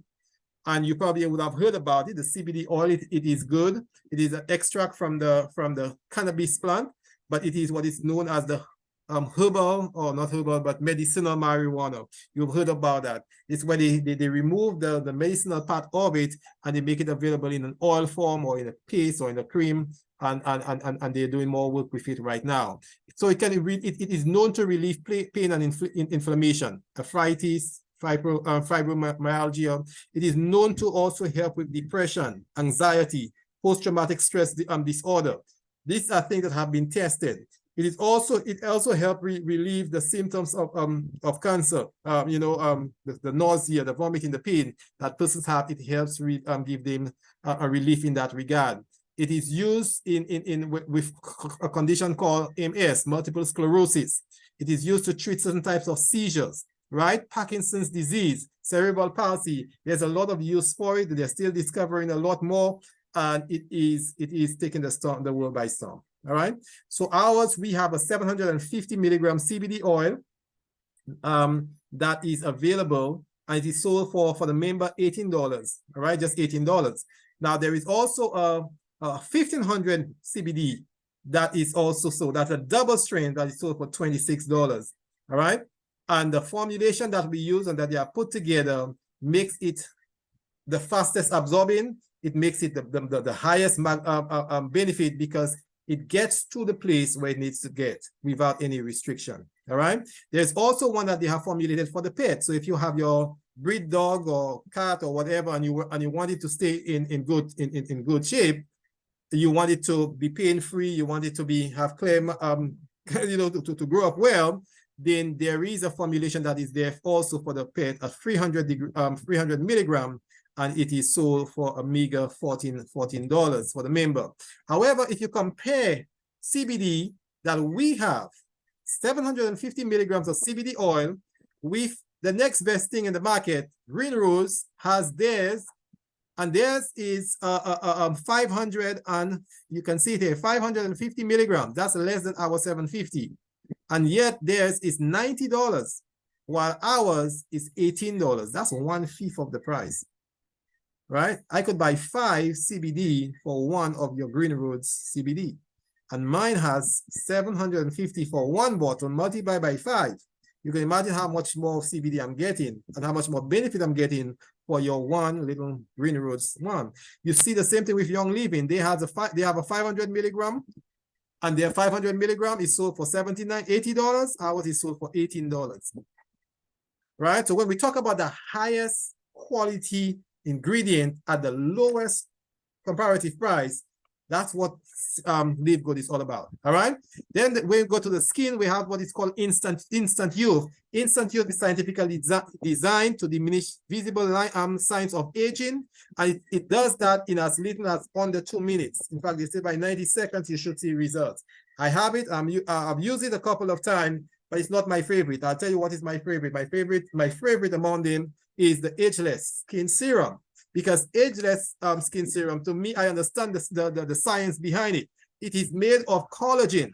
and you probably would have heard about it. The CBD oil, it is good. It is an extract from the cannabis plant, but it is what is known as the herbal, or not herbal, but medicinal marijuana. You've heard about that. It's where they remove the medicinal part of it and they make it available in an oil form or in a paste or in a cream, and they're doing more work with it right now. So it is known to relieve pain and inflammation, arthritis, fibromyalgia. It is known to also help with depression, anxiety, post-traumatic stress disorder. These are things that have been tested. It also helps relieve the symptoms of cancer. The nausea, the vomiting, the pain that persons have. It helps give them a relief in that regard. It is used with a condition called MS, multiple sclerosis. It is used to treat certain types of seizures, right? Parkinson's disease, cerebral palsy. There's a lot of use for it. They're still discovering a lot more, and it is taking the world by storm. All right. So ours, we have a 750 milligram CBD oil that is available, and it is sold for the member $18. All right, just $18. Now there is also a 1500 CBD that is also sold. That's a double strain that is sold for $26. All right. And the formulation that we use and that they are put together makes it the fastest absorbing. It makes it the highest benefit because it gets to the place where it needs to get without any restriction. All right. There's also one that they have formulated for the pet. So if you have your breed dog or cat or whatever, and you want it to stay in good shape, you want it to be pain-free, you want it to have clear, to grow up well, then there is a formulation that is there also for the pet, a 300 milligram, and it is sold for a meager $14 for the member. However, if you compare CBD that we have, 750 milligrams of CBD oil, with the next best thing in the market, Green Rose has theirs, and theirs is 500, and you can see it here, 550 milligrams. That's less than our 750. And yet theirs is $90, while ours is $18. That's 1/5 of the price, right? I could buy 5 CBD for one of your Green Roads CBD. And mine has 750 for one bottle, multiplied by 5. You can imagine how much more CBD I'm getting and how much more benefit I'm getting for your one little Green Roads one. You see the same thing with Young Living. They have a 500 milligram, and their 500 milligram is sold for $80. Ours is sold for $18. Right? So when we talk about the highest quality ingredient at the lowest comparative price, that's what LiveGood is all about. All right. Then when we go to the skin, we have what is called instant youth. Instant youth is scientifically designed to diminish visible signs of aging, and it does that in as little as under 2 minutes. In fact, they say by 90 seconds you should see results. I have it. I've used it a couple of times, but it's not my favorite. I'll tell you what is my favorite. My favorite among them is the ageless skin serum. Because ageless skin serum, to me, I understand the science behind it. It is made of collagen.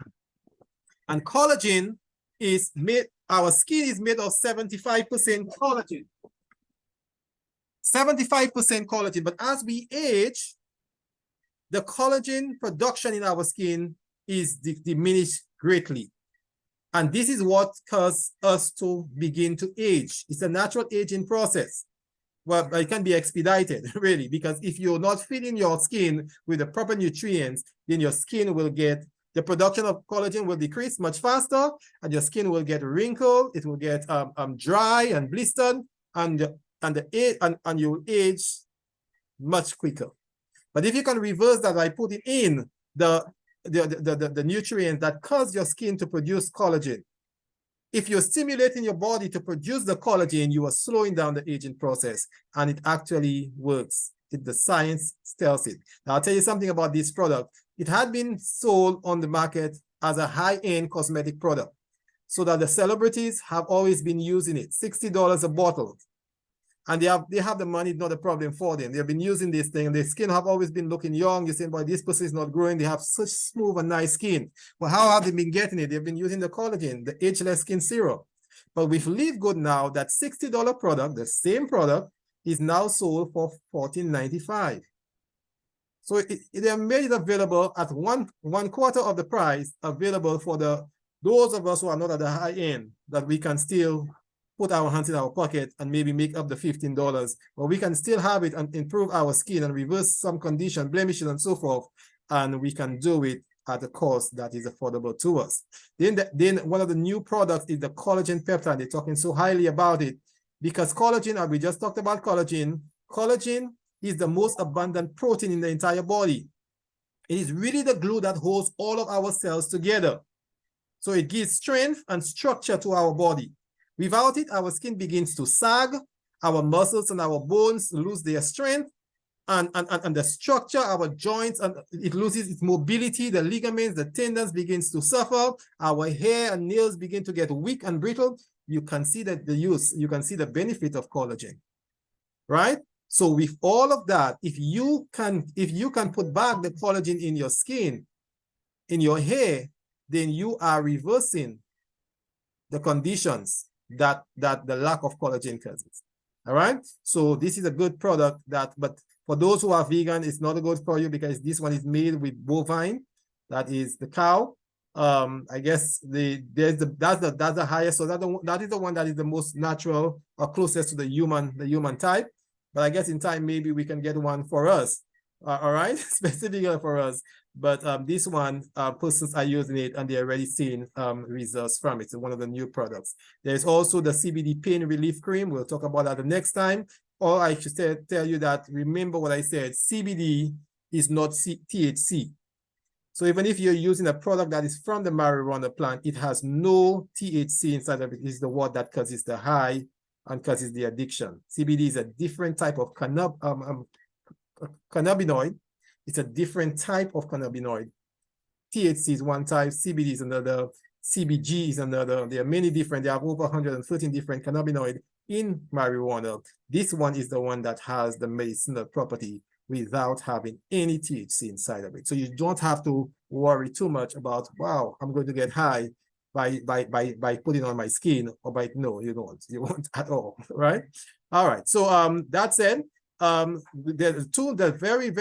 And collagen is made, our skin is made of 75% collagen. 75% collagen. But as we age, the collagen production in our skin is diminished greatly. And this is what causes us to begin to age. It's a natural aging process. Well, it can be expedited, really, because if you're not feeding your skin with the proper nutrients, then your skin will get, the production of collagen will decrease much faster, and your skin will get wrinkled, it will get dry and blistered, and you will age much quicker. But if you can reverse that by putting in the nutrients that cause your skin to produce collagen, if you're stimulating your body to produce the collagen, you are slowing down the aging process, and it actually works. The science tells it. Now, I'll tell you something about this product. It had been sold on the market as a high-end cosmetic product, so that the celebrities have always been using it. $60 a bottle. And they have the money, not a problem for them. They've been using this thing, and their skin have always been looking young. You're saying, boy, this person is not growing. They have such smooth and nice skin. Well, how have they been getting it? They've been using the collagen, the ageless skin serum. But with LiveGood now, that $60 product, the same product, is now sold for $14.95. So they have made it available at one quarter of the price, available for the those of us who are not at the high end, that we can still put our hands in our pocket and maybe make up the $15, but we can still have it and improve our skin and reverse some condition, blemishes, and so forth. And we can do it at a cost that is affordable to us. Then one of the new products is the collagen peptide. They're talking so highly about it because collagen, we just talked about collagen. Collagen is the most abundant protein in the entire body. It is really the glue that holds all of our cells together. So it gives strength and structure to our body. Without it, our skin begins to sag, our muscles and our bones lose their strength, and the structure, our joints, and it loses its mobility, the ligaments, the tendons begins to suffer, our hair and nails begin to get weak and brittle. You can see that you can see the benefit of collagen, right? So with all of that, if you can put back the collagen in your skin, in your hair, then you are reversing the conditions that the lack of collagen causes. All right. So this is a good product but for those who are vegan, it's not good for you because this one is made with bovine, that is the cow. I guess that's the highest. So that is the one that is the most natural or closest to the human type. But I guess in time maybe we can get one for us. All right, specifically for us. But this one, persons are using it and they're already seeing results from it. It's one of the new products. There's also the CBD pain relief cream. We'll talk about that the next time. Or I should tell you that, remember what I said, CBD is not THC. So even if you're using a product that is from the marijuana plant, it has no THC inside of it. It's the word that causes the high and causes the addiction. CBD is a different type of cannabinoid. It's a different type of cannabinoid. THC is one type, CBD is another, CBG is another. There are many different, there are over 113 different cannabinoids in marijuana. This one is the one that has the medicinal property without having any THC inside of it. So you don't have to worry too much about, wow, I'm going to get high by putting on my skin, or no, you won't at all, right? All right, so that said, the very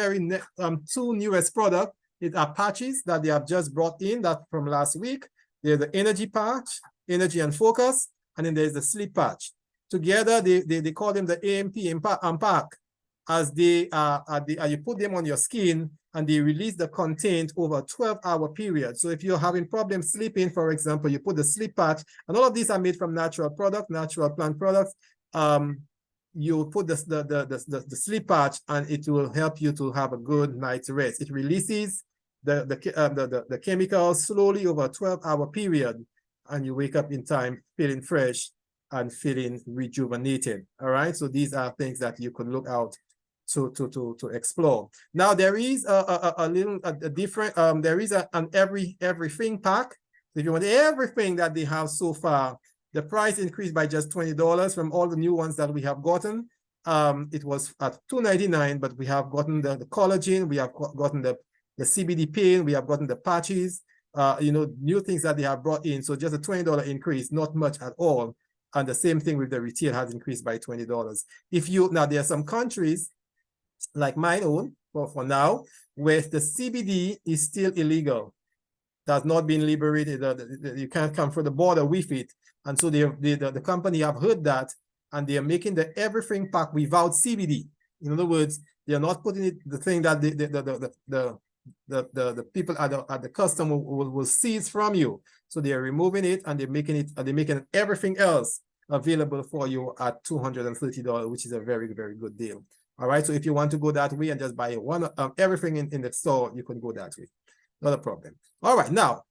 two newest products are patches that they have just brought in that from last week. There's the energy patch, energy and focus, and then there's the sleep patch. Together, they call them the AMP Unpack, as you put them on your skin and they release the content over a 12-hour period. So if you're having problems sleeping, for example, you put the sleep patch, and all of these are made from natural products, natural plant products. You put the sleep patch and it will help you to have a good night's rest. It releases the chemicals slowly over a 12-hour period, and you wake up in time feeling fresh and feeling rejuvenated. All right, so these are things that you could look out to explore. Now there is a different there is an everything pack. If you want everything that they have so far, the price increased by just $20 from all the new ones that we have gotten. It was at $2.99, but we have gotten the collagen, we have gotten the CBD pain, we have gotten the patches, new things that they have brought in. So just a $20 increase, not much at all. And the same thing with the retail has increased by $20. Now there are some countries like my own, for now, where the CBD is still illegal. That's not been liberated. You can't come through the border with it. And so the company have heard that, and they are making the everything pack without CBD. In other words, they are not putting it, the thing that the people at the customer will seize from you. So they are removing it and they're making everything else available for you at $230, which is a very, very good deal. All right. So if you want to go that way and just buy everything in the store, you can go that way. Not a problem. All right. Now,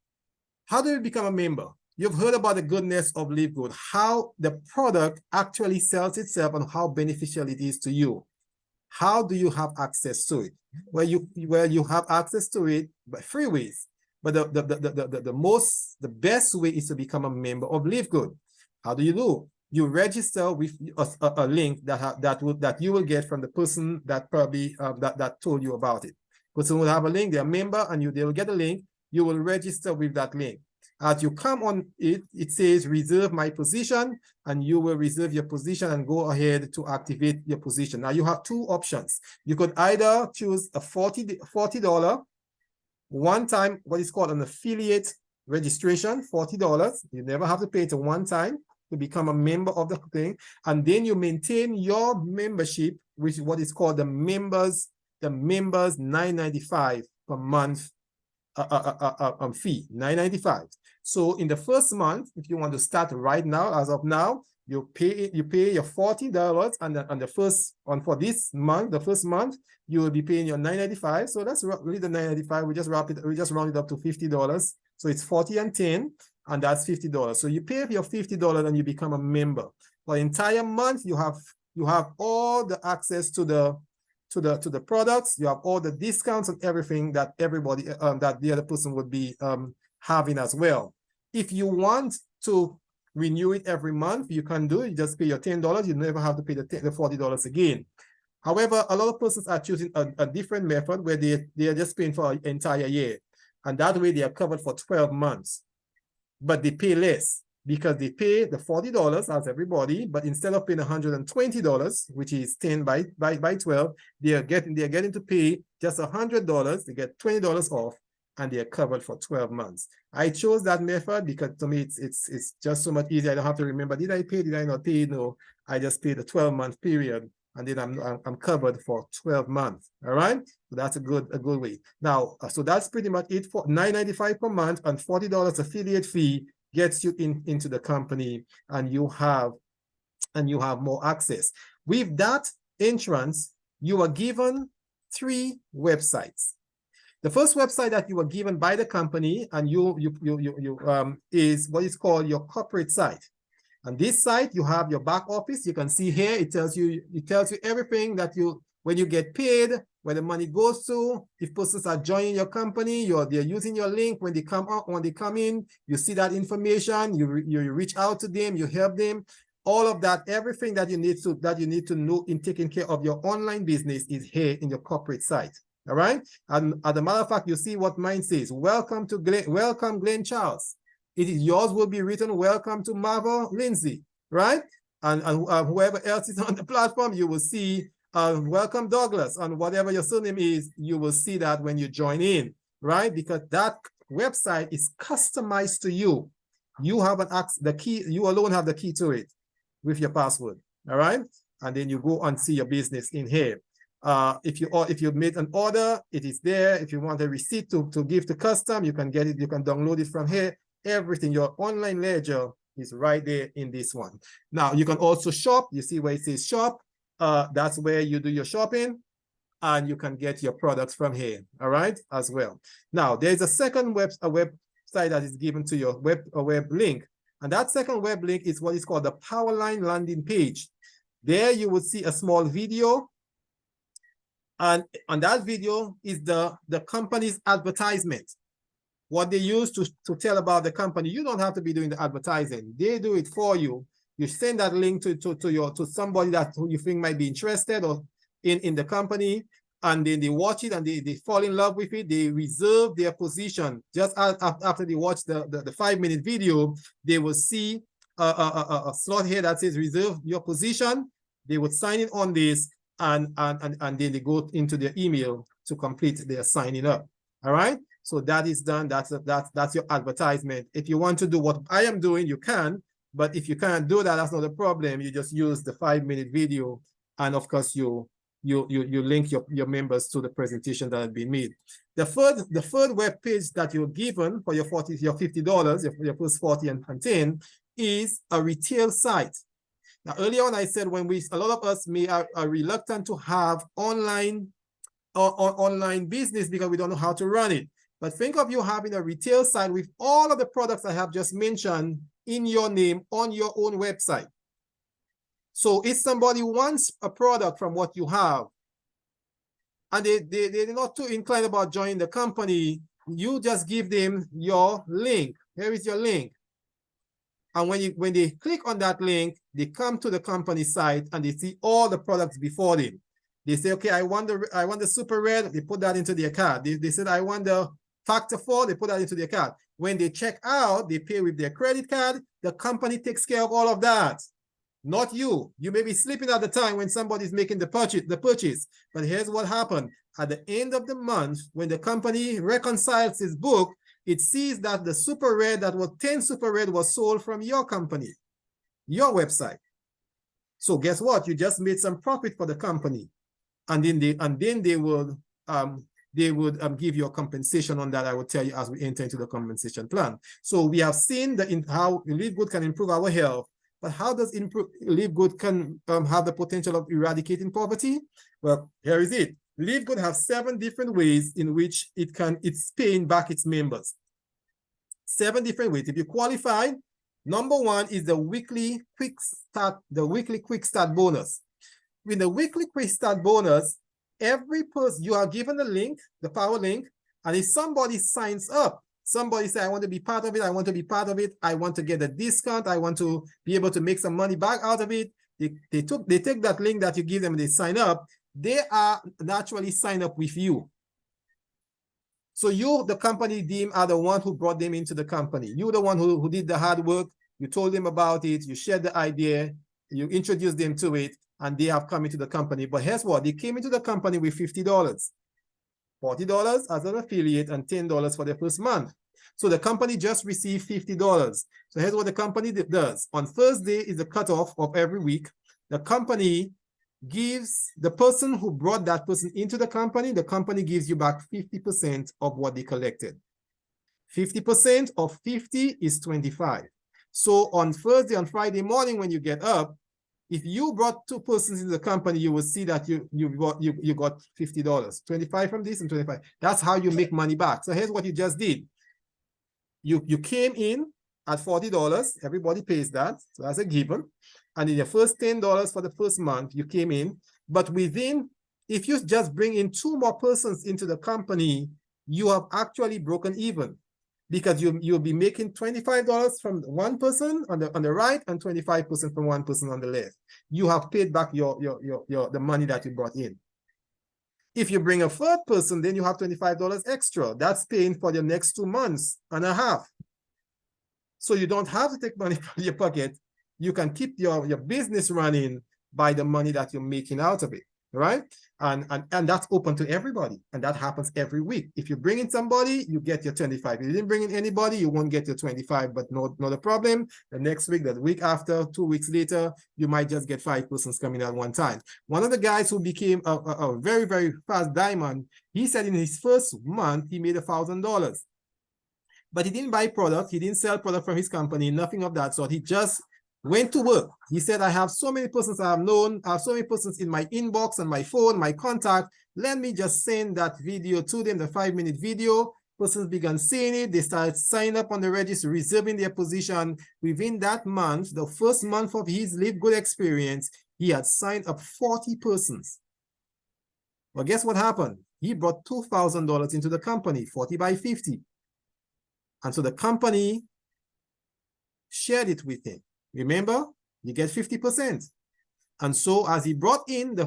how do you become a member? You've heard about the goodness of LiveGood, how the product actually sells itself and how beneficial it is to you. How do you have access to it? Well, you have access to it by 3 ways. But the best way is to become a member of LiveGood. How do you do? You register with a link that you will get from the person that probably that told you about it. Person will have a link, they're a member, and they will get a link. You will register with that link. As you come on it, it says reserve my position, and you will reserve your position and go ahead to activate your position. Now you have 2 options. You could either choose a $40 one-time, what is called an affiliate registration, $40. You never have to pay it at one time to become a member of the thing. And then you maintain your membership, which is what is called the members $9.95 per month fee, $9.95. So in the first month, if you want to start right now, as of now, you pay your $40, and for this month, the first month, you will be paying your $9.95. So that's really the $9.95. We just round it up to $50. So it's 40 and 10, and that's $50. So you pay your $50 and you become a member. For the entire month, you have all the access to the products. You have all the discounts and everything that everybody that the other person would be having as well. If you want to renew it every month, you can do it. You just pay your $10. You never have to pay the $40 again. However, a lot of persons are choosing a different method where they are just paying for an entire year, and that way they are covered for 12 months, but they pay less because they pay the $40 as everybody, but instead of paying $120, which is 10 by 12, they are getting to pay just $100. They get $20 off, and they are covered for 12 months. I chose that method because to me it's just so much easier. I don't have to remember, did I pay, did I not pay? No, I just pay the 12-month period, and then I'm covered for 12 months. All right, so that's a good way. Now, so that's pretty much it. For $9.95 per month and $40 affiliate fee gets you into the company, and you have more access. With that entrance, you are given 3 websites. The first website that you were given by the company, and is what is called your corporate site. On this site, you have your back office. You can see here, it tells you everything that when you get paid, where the money goes to, if persons are joining your company, they're using your link when they come out, when they come in, you see that information, you reach out to them, you help them. All of that, everything that you need to know in taking care of your online business is here in your corporate site. All right. And as a matter of fact, you see what mine says. Welcome Glenn Charles. Yours will be written, welcome to Marva Lindsay, right? And whoever else is on the platform, you will see welcome Douglas, and whatever your surname is, you will see that when you join in, right? Because that website is customized to you. You have the key, you alone have the key to it with your password, all right? And then you go and see your business in here. If you made an order, it is there. If you want a receipt to give to custom, you can get it, you can download it from here. Everything, your online ledger is right there in this one. Now, you can also shop. You see where it says shop. That's where you do your shopping, and you can get your products from here, all right, as well. Now, there's a second website that is given to your web link, and that second web link is what is called the Powerline landing page. There you will see a small video, and on that video is the company's advertisement. What they use to tell about the company. You don't have to be doing the advertising. They do it for you. You send that link to somebody who you think might be interested or in the company, and then they watch it and they fall in love with it. They reserve their position. Just after they watch the 5-minute video, they will see a slot here that says reserve your position. They would sign in on this, and then they go into their email to complete their signing up. All right. So that is done. That's your advertisement. If you want to do what I am doing, you can. But if you can't do that, that's not a problem. You just use the 5-minute video, and of course you link your members to the presentation that has been made. The third web page that you're given for your $50, your first 40 and 10, is a retail site. Now, earlier on I said a lot of us are reluctant to have online business because we don't know how to run it. But think of you having a retail site with all of the products I have just mentioned in your name on your own website. So if somebody wants a product from what you have, and they're not too inclined about joining the company, you just give them your link. Here is your link. And when they click on that link, they come to the company site and they see all the products before them. They say, okay, I want the super red. They put that into their cart. They said, I want the factor 4. They put that into their cart. When they check out, they pay with their credit card. The company takes care of all of that, not you. You may be sleeping at the time when somebody's making the purchase. But here's what happened. At the end of the month, when the company reconciles its book, it sees that the super red, that was 10 super red, was sold from your company, your website. So guess what? You just made some profit for the company, and then they would give you a compensation on that. I will tell you as we enter into the compensation plan. So we have seen how LiveGood can improve our health, but how does LiveGood can have the potential of eradicating poverty? Well, here is it. LiveGood has 7 different ways in which it's paying back its members. 7 different ways. If you qualify, number 1 is the weekly quick start bonus. With the weekly quick start bonus, every person, you are given a link, the power link, and if somebody signs up, somebody say, I want to be part of it, I want to be part of it, I want to get a discount, I want to be able to make some money back out of it, they take that link that you give them and they sign up, they are naturally sign up with you. So you, the company deem, are the one who brought them into the company. You're the one who did the hard work, you told them about it, you shared the idea, you introduced them to it, and they have come into the company. But here's what, they came into the company with $50, $40 as an affiliate, and $10 for their first month. So the company just received $50. So here's what the company does. On Thursday is the cutoff of every week. The company gives the person who brought that person into the company gives you back 50% of what they collected. 50% of 50 is 25. So on Thursday, on Friday morning, when you get up, if you brought 2 persons in the company, you will see that you got $50, 25 from this and 25. That's how you make money back. So here's what you just did. You came in at $40. Everybody pays that. So that's a given. And in your first $10 for the first month, you came in. But within, if you just bring in 2 more persons into the company, you have actually broken even, because you'll be making $25 from one person on the right and 25% from one person on the left. You have paid back the money that you brought in. If you bring a 3rd person, then you have $25 extra. That's paying for the next 2 months and a half. So you don't have to take money from your pocket. You can keep your business running by the money that you're making out of it, right? And that's open to everybody. And that happens every week. If you bring in somebody, you get your 25. If you didn't bring in anybody, you won't get your 25, but not a problem. The next week, the week after, 2 weeks later, you might just get 5 persons coming at one time. One of the guys who became a very, very fast diamond, he said in his first month, he made $1,000. But he didn't buy product. He didn't sell product from his company, nothing of that sort. He just went to work. He said, I have so many persons I have known, I have so many persons in my inbox and my phone, my contact. Let me just send that video to them, the 5-minute video. Persons began seeing it. They started signing up on the register, reserving their position. Within that month, the first month of his LiveGood experience, he had signed up 40 persons. Well, guess what happened? He brought $2,000 into the company, 40 by 50. And so the company shared it with him. Remember, you get 50%. And so as he brought in the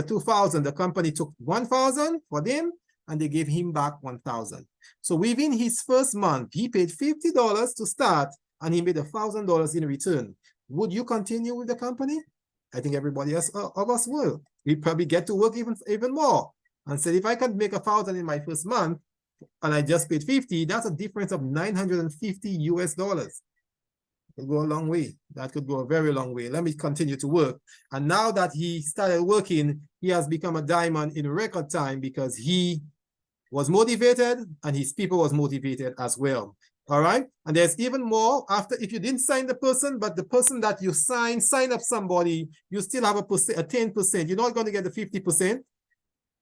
2,000, the company took 1,000 for them, and they gave him back 1,000. So within his first month, he paid $50 to start, and he made $1,000 in return. Would you continue with the company? I think everybody else of us will. We probably get to work even more. And said, if I can make 1,000 in my first month, and I just paid 50, that's a difference of $950 US. It could go a long way. That could go a very long way. Let me continue to work. And now that he started working, he has become a diamond in record time because he was motivated and his people was motivated as well. All right. And there's even more after, if you didn't sign the person, but the person that you sign up somebody, you still have a 10%. You're not going to get the 50%.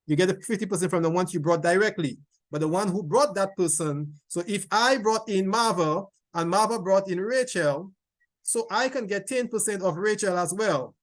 You get the 50% from the ones you brought directly. But the one who brought that person, so if I brought in Marva, and Marva brought in Rachel, so I can get 10% of Rachel as well.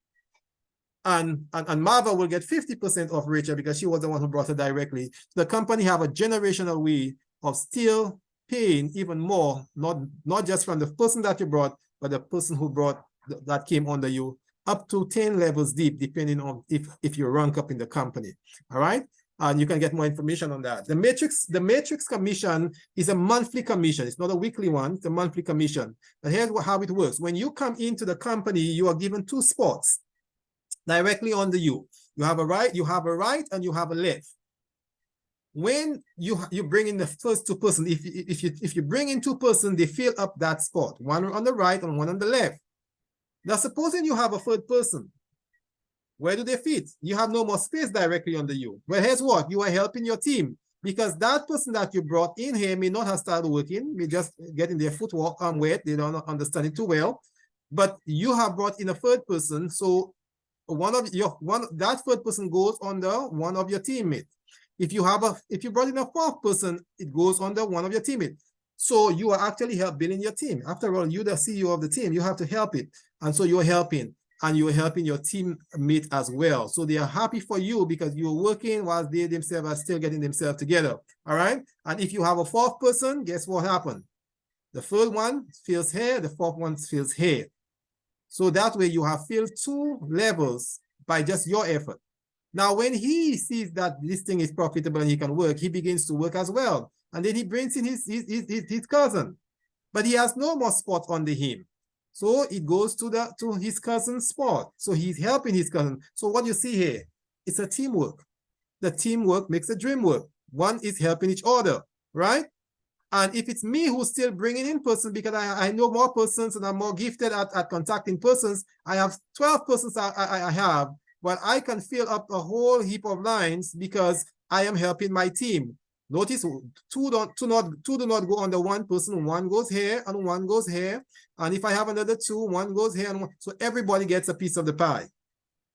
And Marva will get 50% of Rachel because she was the one who brought her directly. The company have a generational way of still paying even more, not just from the person that you brought, but the person who brought that came under you, up to 10 levels deep, depending on if you rank up in the company. All right. And you can get more information on that. The matrix commission is a monthly commission. It's not a weekly one, it's a monthly commission. But here's how it works. When you come into the company, you are given 2 spots directly under you. You have a right and you have a left. when you bring in the first two persons, if you bring in two persons, they fill up that spot, one on the right and one on the left. Now, supposing you have a third person, where do they fit? You have no more space directly under you. Well, here's what, you are helping your team, because that person that you brought in here may not have started working, may just getting their footwork wet, they don't understand it too well, but you have brought in a third person, so that third person goes under one of your teammates. If you brought in a fourth person, it goes under one of your teammates. So you are actually building your team. After all, you're the CEO of the team. You have to help it. And so you're helping, and you're helping your teammate as well. So they are happy for you because you're working while they themselves are still getting themselves together. All right. And if you have a fourth person, guess what happened? The third one feels here, the fourth one feels here. So that way you have filled two levels by just your effort. Now, when he sees that this thing is profitable and he can work, he begins to work as well. And then he brings in his cousin. But he has no more spot under him. So it goes to his cousin's spot. So he's helping his cousin. So what you see here, it's a teamwork. The teamwork makes the dream work. One is helping each other, right? And if it's me who's still bringing in persons, because I know more persons and I'm more gifted at contacting persons, I have 12 persons I have, but I can fill up a whole heap of lines because I am helping my team. Notice two do not go under one person. One goes here and one goes here. And if I have another two, one goes here and one. So everybody gets a piece of the pie.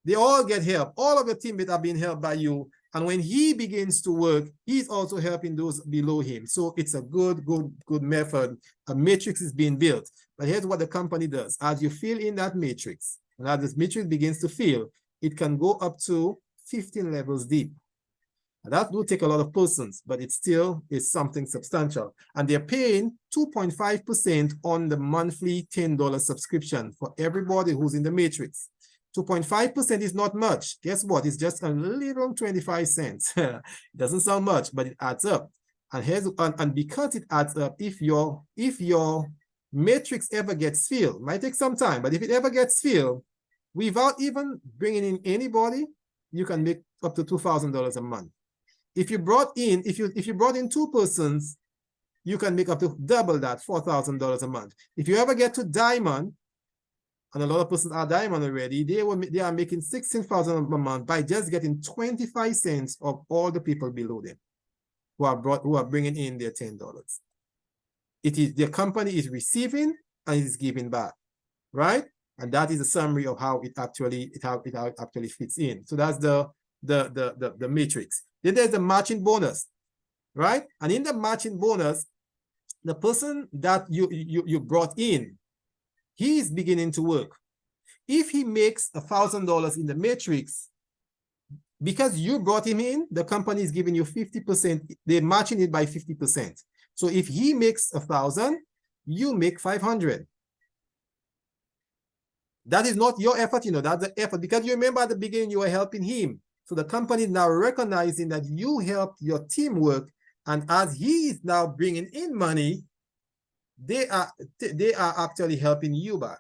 They all get help. All of your teammates are being helped by you. And when he begins to work, he's also helping those below him. So it's a good method. A matrix is being built. But here's what the company does. As you fill in that matrix, and as this matrix begins to fill, it can go up to 15 levels deep. And that will take a lot of persons, but it still is something substantial. And they're paying 2.5% on the monthly $10 subscription for everybody who's in the matrix. 2.5% is not much. Guess what? It's just a little 25 cents. It doesn't sound much, but it adds up. And because it adds up, if your matrix ever gets filled, might take some time, but if it ever gets filled, without even bringing in anybody, you can make up to $2,000 a month. If you brought in two persons, you can make up to double that, $4,000 a month. If you ever get to diamond, and a lot of persons are diamond already, they are making $16,000 a month by just getting 25 cents of all the people below them who are bringing in their $10. It is the company is receiving and is giving back, right? And that is a summary of how it actually fits in. So that's the matrix. Then there's the matching bonus, right? And in the matching bonus, the person that you brought in, he is beginning to work. If he makes $1,000 in the matrix, because you brought him in, the company is giving you 50%. They're matching it by 50%. So if he makes 1,000, you make 500. That is not your effort, that's the effort. Because you remember at the beginning, you were helping him. So the company is now recognizing that you helped your team work, and as he is now bringing in money, they are actually helping you back.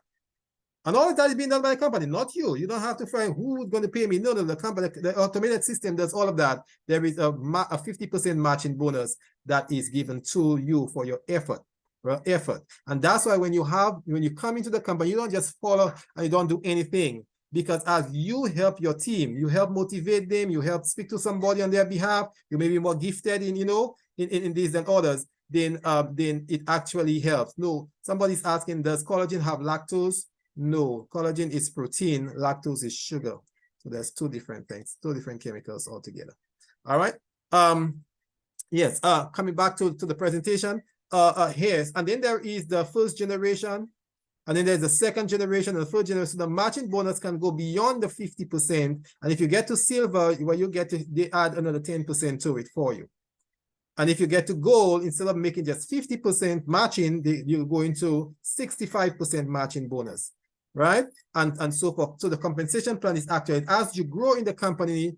And all of that is being done by the company, not you. You don't have to find who's going to pay me. No, the company, the automated system does all of that. There is a 50% matching bonus that is given to you for your effort. And that's why when you come into the company, you don't just follow and you don't do anything. Because as you help your team, you help motivate them, you help speak to somebody on their behalf, you may be more gifted in these than others, then it actually helps. No, somebody's asking, does collagen have lactose? No, collagen is protein, lactose is sugar. So there's two different things, two different chemicals altogether. All right. Yes, coming back to the presentation, here's, and then there is the first generation. And then there's the second generation and the third generation. The matching bonus can go beyond the 50%. And if you get to silver, where they add another 10% to it for you. And if you get to gold, instead of making just 50% matching, you go into 65% matching bonus, right? And so forth. So the compensation plan is actually, as you grow in the company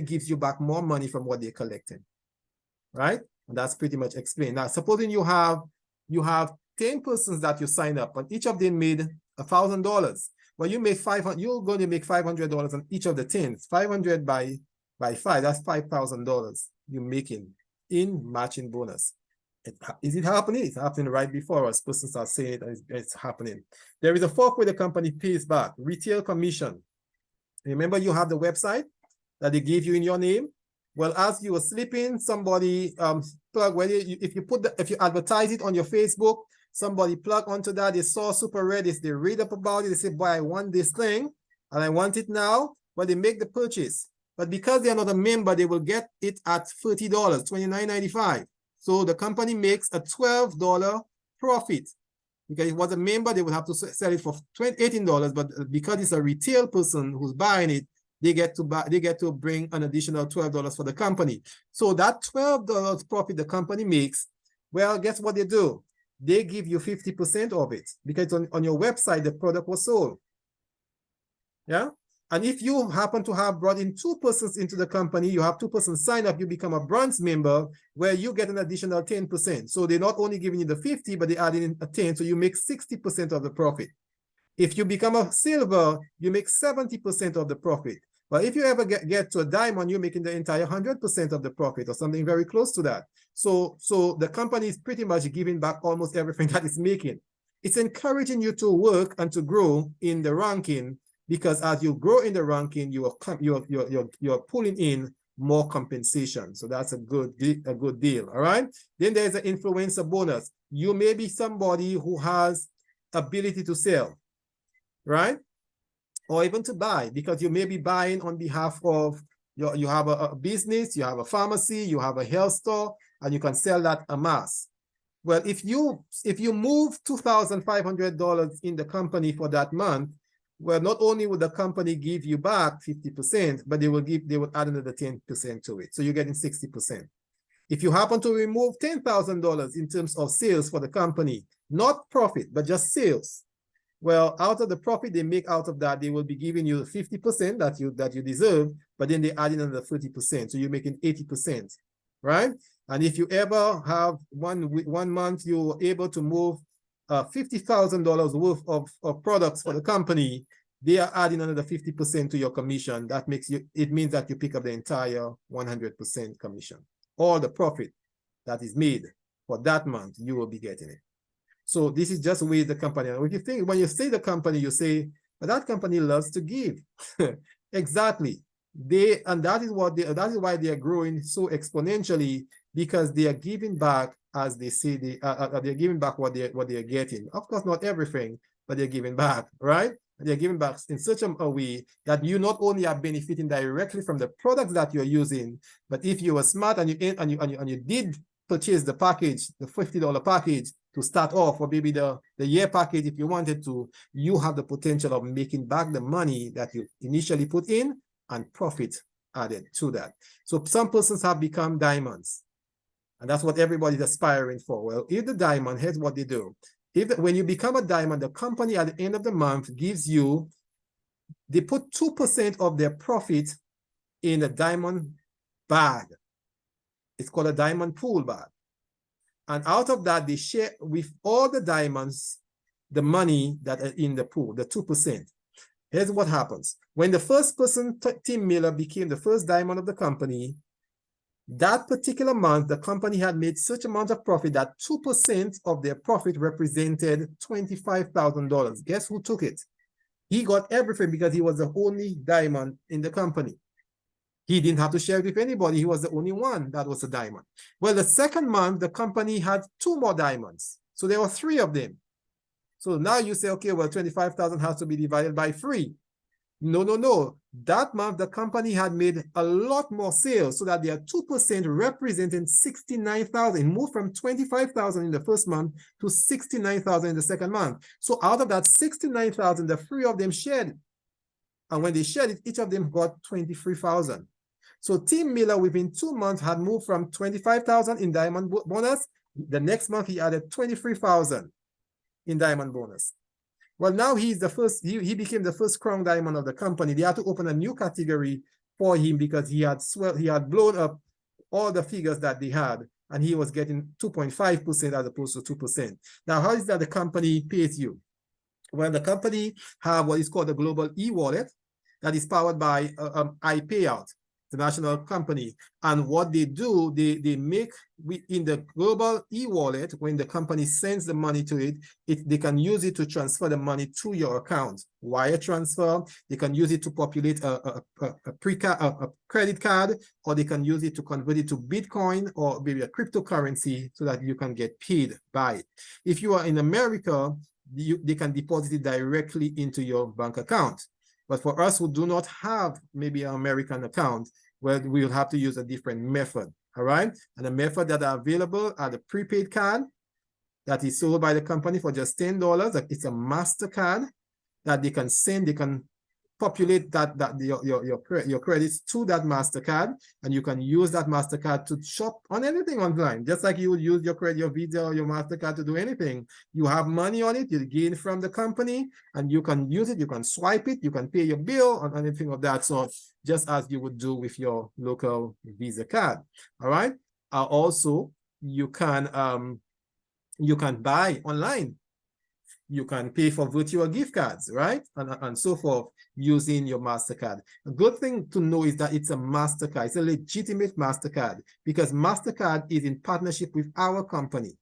gives you back more money from what they're collecting, right? And that's pretty much explained. Now, supposing you have 10 persons that you sign up, and each of them made $1,000. Well, you make $500. You're going to make $500 on each of the 10. 500 by 5. That's $5,000. you're making in matching bonus. Is it happening? It's happening right before us. Persons are saying it, it's happening. There is a fourth way the company pays back, retail commission. Remember, you have the website that they give you in your name. Well, as you were sleeping, somebody plug, well, if you advertise it on your Facebook, somebody plug onto that, they saw Super Redis, they read up about it, they say, boy, I want this thing and I want it now, but they make the purchase. But because they're not a member, they will get it at $30, $29.95. So the company makes a $12 profit. Because if it was a member, they would have to sell it for $18, but because it's a retail person who's buying it, they get to bring an additional $12 for the company. So that $12 profit the company makes, well, guess what they do? They give you 50% of it because on your website, the product was sold. Yeah. And if you happen to have brought in 2 persons into the company, you have 2 persons sign up, you become a bronze member where you get an additional 10%. So they're not only giving you the 50, but they add in a 10. So you make 60% of the profit. If you become a silver, you make 70% of the profit. But if you ever get to a diamond, you're making the entire 100% of the profit or something very close to that. So the company is pretty much giving back almost everything that it's making. It's encouraging you to work and to grow in the ranking, because as you grow in the ranking, you're pulling in more compensation. So that's a good deal. All right. Then there's an influencer bonus. You may be somebody who has ability to sell, right? Or even to buy, because you may be buying on behalf of you have a business, you have a pharmacy, you have a health store, and you can sell that en masse. Well, if you move $2,500 in the company for that month, well, not only would the company give you back 50%, but they will add another 10% to it. So you're getting 60%. If you happen to remove $10,000 in terms of sales for the company, not profit, but just sales, well, out of the profit they make out of that, they will be giving you 50% that you deserve, but then they add in another 30%. So you're making 80%, right? And if you ever have one month you're able to move $50,000 worth of products for the company, they are adding another 50% to your commission. That means that you pick up the entire 100% commission. All the profit that is made for that month, you will be getting it. So this is just with the company. When you say the company, you say, but that company loves to give. Exactly. That is why they are growing so exponentially, because they are giving back, as they say, they're giving back what they're getting. Of course, not everything, but they're giving back, right? They're giving back in such a way that you not only are benefiting directly from the products that you're using, but if you were smart and you did purchase the package, the $50 package to start off, or maybe the year package if you wanted to, you have the potential of making back the money that you initially put in and profit added to that. So some persons have become diamonds, and that's what everybody's aspiring for. Well, if the diamond, here's what they do. When you become a diamond, the company at the end of the month gives you, they put 2% of their profit in a diamond bag. It's called a diamond pool bag. And out of that, they share with all the diamonds the money that are in the pool, the 2%. Here's what happens. When the first person, Tim Miller, became the first diamond of the company, that particular month, the company had made such amount of profit that 2% of their profit represented $25,000. Guess who took it? He got everything because he was the only diamond in the company. He didn't have to share it with anybody. He was the only one that was a diamond. Well, the second month, the company had 2 more diamonds. So there were 3 of them. So now you say, okay, well, 25,000 has to be divided by 3. No. That month, the company had made a lot more sales, so that their 2% represented 69,000. It moved from 25,000 in the first month to 69,000 in the second month. So out of that 69,000, the 3 of them shared. And when they shared it, each of them got 23,000. So Tim Miller, within 2 months, had moved from 25,000 in diamond bonus. The next month, he added 23,000 in diamond bonus. Well, now he's the first, he became the first crown diamond of the company. They had to open a new category for him because he had blown up all the figures that they had, and he was getting 2.5% as opposed to 2%. Now, how is that the company pays you? Well, the company have what is called a global e-wallet that is powered by iPayout. international company. And what they do, they make in the global e-wallet, when the company sends the money to it, they can use it to transfer the money to your account. Wire transfer, they can use it to populate a credit card, or they can use it to convert it to Bitcoin or maybe a cryptocurrency so that you can get paid by it. If you are in America, they can deposit it directly into your bank account. But for us who do not have maybe an American account, well, we'll have to use a different method, all right? And the method that are available are the prepaid card that is sold by the company for just $10. It's a MasterCard that they can send, they can populate your credits to that MasterCard, and you can use that MasterCard to shop on anything online, just like you would use your credit, your Visa or your MasterCard to do anything. You have money on it, you gain from the company, and you can use it, you can swipe it, you can pay your bill on anything of that sort, just as you would do with your local Visa card. All right. Also, you can buy online. You can pay for virtual gift cards, right? And so forth using your MasterCard. A good thing to know is that it's a MasterCard. It's a legitimate MasterCard because MasterCard is in partnership with our company.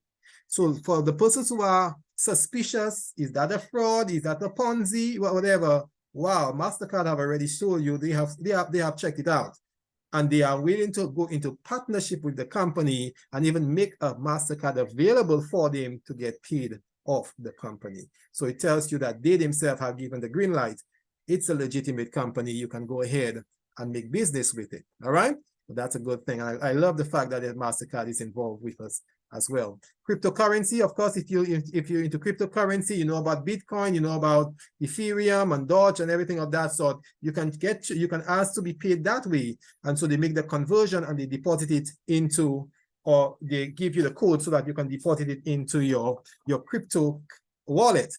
So for the persons who are suspicious, is that a fraud? Is that a Ponzi? Whatever. Wow, MasterCard have already shown you, they have checked it out. And they are willing to go into partnership with the company and even make a MasterCard available for them to get paid of the company. So it tells you that they themselves have given the green light. It's a legitimate company. You can go ahead and make business with it. All right. So that's a good thing. I love the fact that the MasterCard is involved with us as well. Cryptocurrency, of course, if you're into cryptocurrency, you know about Bitcoin, you know about Ethereum and Doge and everything of that sort. You can ask to be paid that way. And so they make the conversion and they deposit it into, or they give you the code so that you can deposit it into your crypto wallet.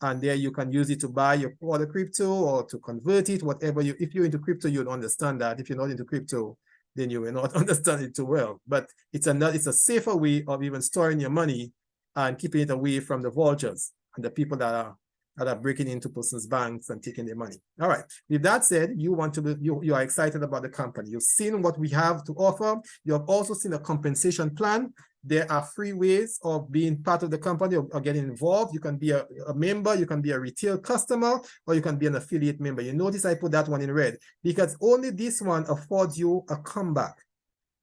And there you can use it to buy your other crypto or to convert it, whatever if you're into crypto, you'll understand that. If you're not into crypto, then you will not understand it too well. But it's a safer way of even storing your money and keeping it away from the vultures and the people that are breaking into person's banks and taking their money. All right. With that said, you are excited about the company. You've seen what we have to offer. You have also seen a compensation plan. There are free ways of being part of the company or getting involved. You can be a member, you can be a retail customer, or you can be an affiliate member. You notice I put that one in red because only this one affords you a comeback.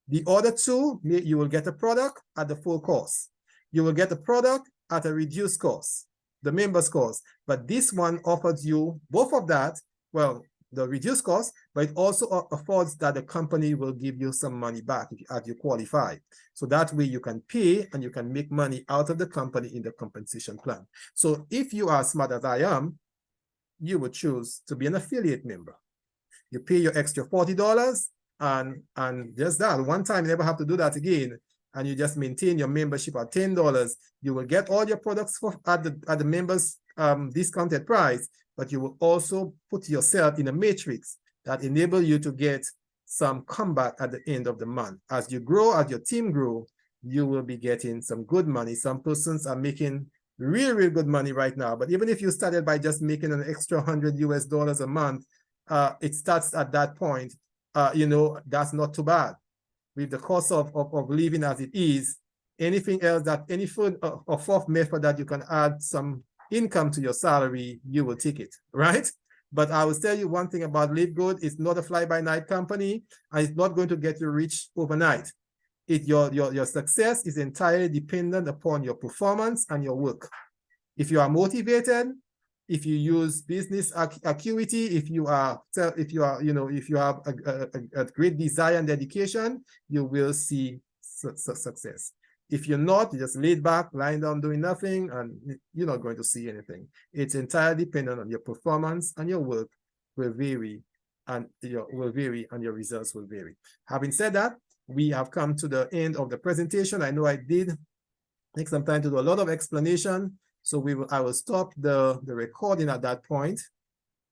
The other two, you will get a product at the full cost. You will get a product at a reduced cost, the member's cost. But this one offers you both of that, well, the reduced cost, but it also affords that the company will give you some money back if you qualify. So that way you can pay and you can make money out of the company in the compensation plan. So if you are as smart as I am, you would choose to be an affiliate member. You pay your extra $40 and just that. One time, you never have to do that again. And you just maintain your membership at $10. You will get all your products at the members' discounted price, but you will also put yourself in a matrix that enable you to get some comeback at the end of the month. As you grow, as your team grow, you will be getting some good money. Some persons are making real good money right now. But even if you started by just making an extra $100 a month, it starts at that point. That's not too bad. With the cost of living as it is, anything else any third or fourth method that you can add some income to your salary, you will take it, right? But I will tell you one thing about LiveGood: it's not a fly-by-night company, and it's not going to get you rich overnight. Your success is entirely dependent upon your performance and your work. If you are motivated, if you use business acuity, if you have a great desire and dedication, you will see success. If you're not, you're just laid back, lying down, doing nothing, and you're not going to see anything. It's entirely dependent on your performance, and your work will vary, and your results will vary. Having said that, we have come to the end of the presentation. I know I did take some time to do a lot of explanation. So I will stop the recording at that point.